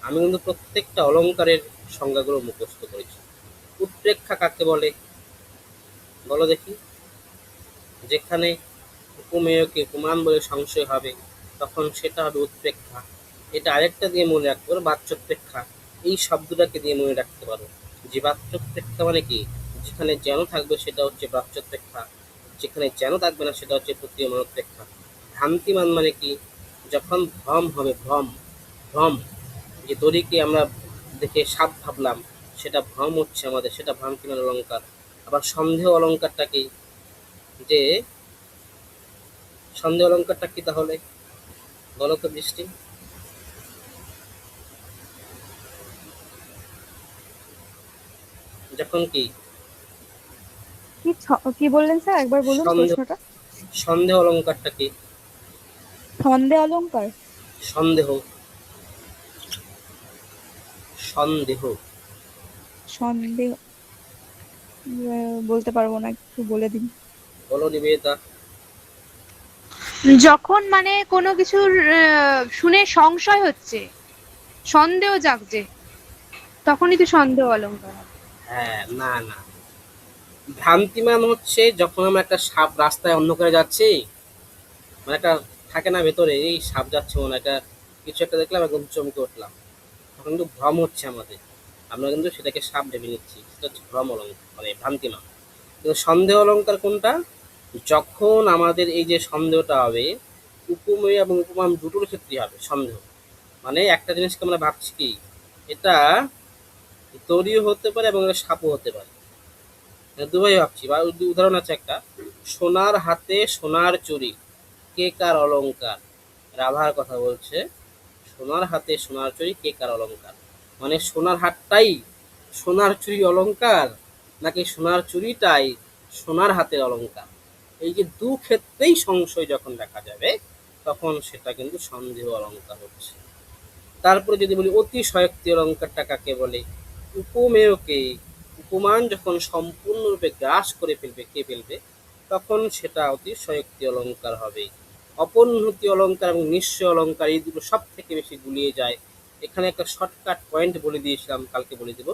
আমি কিন্তু প্রত্যেকটা অলংকারের সংজ্ঞাগুলো মুখস্থ করেছি। উৎপ্রেক্ষা কাকে বলে বলো দেখি? যেখানে উপমেয়কে উপমান বলে সংশয় হবে তখন সেটা হবে উৎপ্রেক্ষা। এটা আরেকটা দিয়ে মনে রাখতে পারো, বাচ্যোৎপ্রেক্ষা। এই শব্দটাকে দিয়ে মনে রাখতে পারো যে বাচ্যোৎপ্রেক্ষা মানে কি? যেখানে যেন থাকবে সেটা হচ্ছে বাচ্যোৎপ্রেক্ষা, যেখানে যেন থাকবে না সেটা হচ্ছে প্রতীয়মানোৎপ্রেক্ষা। ভ্রান্তিমান মানে কি? যখন ভ্রম হবে, ভ্রম ভ্রম যে দড়িকে আমরা দেখে সাপ ভাবলাম সেটা ভ্রম হচ্ছে আমাদের, সেটা ভ্রান্তিমান অলংকার। আবার সন্দেহ অলংকারটা কি? যে সন্দেহ অলংকারটা কি তাহলে বলো তো বৃষ্টি? যখন কি কি বললেন স্যার, একবার বলুন সন্দেহ প্রশ্নটা। সন্দেহ অলংকারটা কি? ছন্দে অলংকার। সন্দেহ, সন্দেহ। সন্দেহ বলতে পারবো না, একটু বলে দিন। বলো নিবেদিতা। যখন মানে কোনো কিছুর শুনে সংশয় হচ্ছে, সন্দেহ জাগছে, তখনই তো সন্দেহ অলংকার হবে। হ্যাঁ, না না, ভ্রান্তিমান হচ্ছে যখন আমরা একটা সাপ রাস্তায় অন্ধকারে যাচ্ছি, মানে একটা থাকে না ভেতরে এই সাপ যাচ্ছে মনে হয়, একটা কিছু একটা দেখলাম একদম চমকে উঠলাম, তখন কিন্তু ভ্রম হচ্ছে আমাদের, আমরা কিন্তু সেটাকে সাপ ভেবে নিচ্ছি, সেটা হচ্ছে ভ্রম অলঙ্কার মানে ভ্রান্তিমান। কিন্তু সন্দেহ অলংকার কোনটা? যখন আমাদের এই যে সন্দেহটা হবে উপমেয় এবং উপমান দুটোর ক্ষেত্রে হবে সন্দেহ। মানে একটা জিনিসকে আমরা ভাবছি কি এটা দড়িও হতে পারে এবং এটা সাপও হতে পারে, মানে দুভাবে ভাবছি। বা উদাহরণ আছে একটা, সোনার হাতে সোনার চুড়ি কে কার অলংকার? রাধার কথা বলছে, সোনার হাতে সোনার চুড়ি কে কার অলংকার, মানে সোনার হাতটাই সোনার চুড়ি অলংকার নাকি সোনার চুড়িটাই সোনার হাতের অলংকার? এই যে দু ক্ষেত্রেই সংশয় যখন দেখা যাবে তখন সেটা কিন্তু সন্দেহ অলংকার হচ্ছে। তারপরে যদি বলি অতিশয়োক্তি অলংকারটা কাকে বলে? উপমেয়কে উপমান যখন সম্পূর্ণরূপে গ্রাস করে ফেলবে, কে ফেলবে, তখন সেটা অতিশয়োক্তি অলংকার হবে। অপরিণতি অলংকার এবং নিঃস্ব অলংকার এই দুটো সব থেকে বেশি গুলিয়ে যায়। এখানে একটা শর্টকাট পয়েন্ট বলে দিয়েছিলাম, কালকে বলে দেব,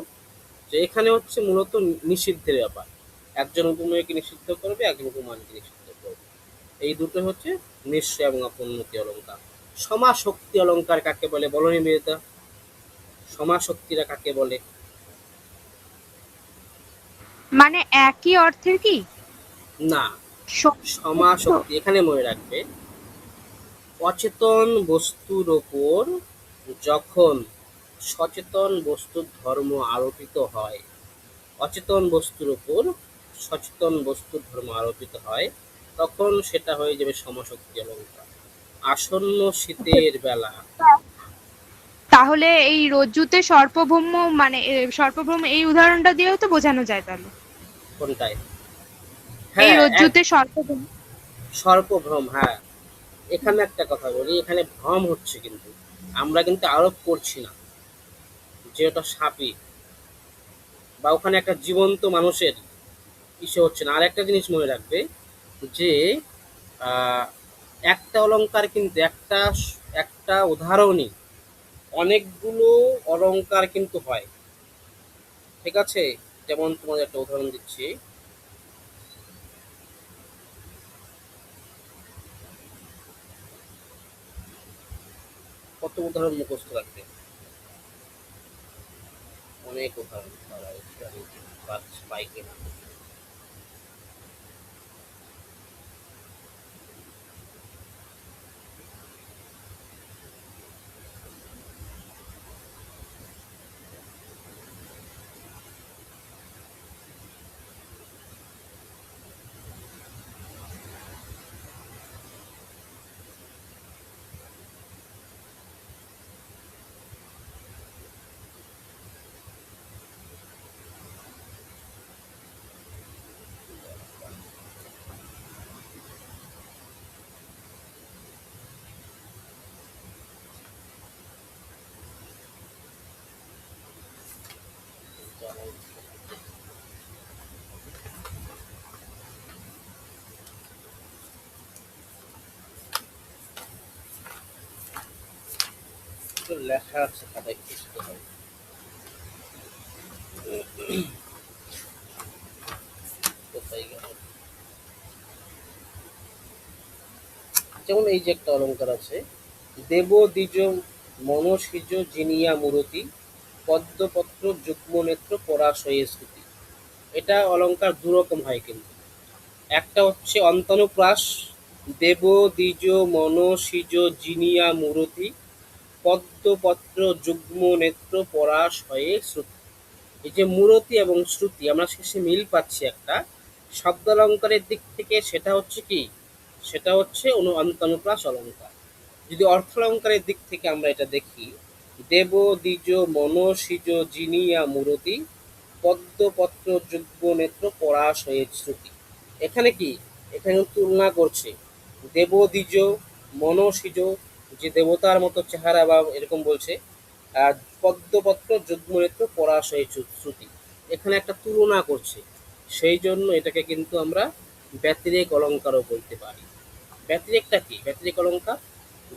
যে এখানে হচ্ছে মূলত নিষিদ্ধের ব্যাপার। একজন উপমেয়কে নিষিদ্ধ করবে, একজন উপমানকে নিষিদ্ধ করবে। এই দুটো হচ্ছে নিঃস্ব এবং অপরিণতি অলংকার। সমাশক্তি অলংকার কাকে বলে বলো নিবেদিতা? সমাশক্তিরা কাকে বলে? মানে একই অর্থের কি? না, তো সমাশক্তি এখানে মনে রাখবে অচেতন বস্তুর ওপর যখন সচেতন বস্তুর ধর্ম আরোপিত হয়, অচেতন বস্তুর উপর সচেতন বস্তুর ধর্ম আরোপিত হয় তখন সেটা হয়ে যাবে সমশক্তি অলংকার। আসন্ন শীতের বেলা তাহলে এই রজ্জুতে সর্পভ্রম মানে সর্পভ্রম এই উদাহরণটা দিয়েও তো বোঝানো যায় তাহলে। কোনটায়? এই হ্যাঁ, রজ্জুতে সর্পভ্রম। সর্পভ্রম, হ্যাঁ। এখানে একটা কথা বলি, এখানে ভ্রম হচ্ছে, কিন্তু আমরা কিন্তু আরোপ করছি না যে ওটা সাপই, বা ওখানে একটা জীবন্ত মানুষের ইসে হচ্ছে না। আর একটা জিনিস মনে রাখবে যে আহ, একটা অলংকার কিন্তু একটা উদাহরণই অনেকগুলো অলংকার কিন্তু হয়, ঠিক আছে? যেমন তোমাদের একটা উদাহরণ দিচ্ছি। কত উদাহরণ মুখস্থ রাখবে, অনেক উদাহরণ বাইকে না। লেখা আছে খাতায়, খুঁজতে হবে। কোথায় গেল? যেমন এই যে একটা অলংকার আছে, দেব দ্বিজ মনসিজ জিনিয়া মূরতি পদ্মপত্র যুগ্ম নেত্র পরাশয়ে স্তুতি। এটা অলংকার দুরকম হয় কিন্তু। একটা হচ্ছে অন্তনুপ্রাস, দেব দ্বিজ মনসিজ জিনিয়া মূরতি পদ্মপত্র যুগ্ম নেত্র পরাশয়ে শ্রুতি। এই যে মূরতি এবং শ্রুতি আমরা শেষে মিল পাচ্ছি একটা শব্দালঙ্কারের দিক থেকে, সেটা হচ্ছে কি, সেটা হচ্ছে অন্তনুপ্রাস অলঙ্কার। যদি অর্থালঙ্কারের দিক থেকে আমরা এটা দেখি, দেব দ্বিজ মনসিজ জিনিয়া মূরতি পদ্মপত্র যুগ্ম নেত্র পরাশয়ে শ্রুতি। এখানে কি, এখানে তুলনা করছে দেব দ্বিজ মনসিজ, যে দেবতার মতো চেহারা বা এরকম বলছে, আর পদ্মপত্র যুগ্ম নেত্র পরাশয়ে শ্রুতি, এখানে একটা তুলনা করছে। সেই জন্য এটাকে কিন্তু আমরা ব্যতিরেক অলঙ্কারও বলতে পারি। ব্যতিরেকটা কি? ব্যতিরেক অলঙ্কার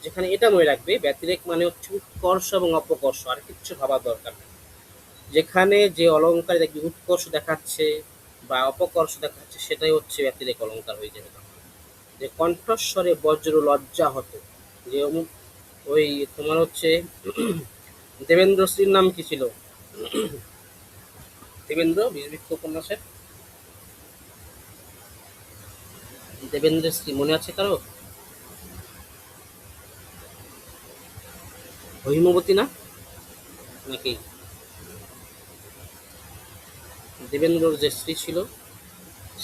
যেখানে, এটা মনে রাখবে, ব্যতিরেক মানে হচ্ছে উৎকর্ষ এবং অপকর্ষ, আর কিচ্ছু ভাবার দরকার নেই। যেখানে যে অলঙ্কার দেখবি উৎকর্ষ দেখাচ্ছে বা অপকর্ষ দেখাচ্ছে, সেটাই হচ্ছে ব্যতিরেক অলঙ্কার হয়ে যাবে তখন। যে কণ্ঠস্বরে বজ্র লজ্জা হতো, যে ওই তোমার হচ্ছে দেবেন্দ্র শ্রীর নাম কি ছিল? দেবেন্দ্র বিষবৃক্ষ উপন্যাসের দেবেন্দ্র শ্রী মনে আছে কারো? হৈমবতী না নাকি? দেবেন্দ্রর যে স্ত্রী ছিল,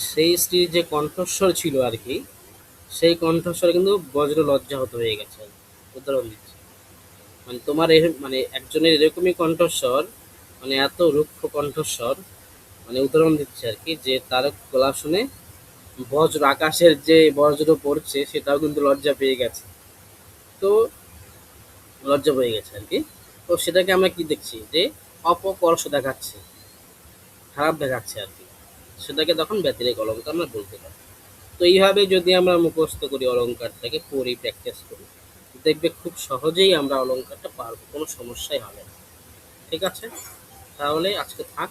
সেই স্ত্রীর যে কণ্ঠস্বর ছিল আর কি, সেই কণ্ঠস্বরে কিন্তু বজ্র লজ্জা হতে হয়ে গেছে। উদাহরণ দিচ্ছি, মানে তোমার মানে একজনের এরকমই কণ্ঠস্বর, মানে এত রুক্ষ কণ্ঠস্বর, মানে উদাহরণ দিচ্ছে আর কি, যে তার গলা শুনে বজ্র, আকাশের যে বজ্র পড়ছে সেটাও কিন্তু লজ্জা পেয়ে গেছে। তো লজ্জা পেয়ে গেছে আর কি। তো সেটাকে আমরা কি দেখছি, যে অপকর্ষ দেখাচ্ছে, খারাপ দেখাচ্ছে আর কি। সেটাকে তখন ব্যতিরেক অলঙ্কার আমরা বলতে পারি। তো এইভাবে যদি আমরা মুখস্থ করি অলঙ্কারটাকে, পড়ি, প্র্যাকটিস করি, দেখবে খুব সহজেই আমরা অলঙ্কারটা পারবো, কোনো সমস্যাই হবে না। ঠিক আছে, তাহলে আজকে থাক।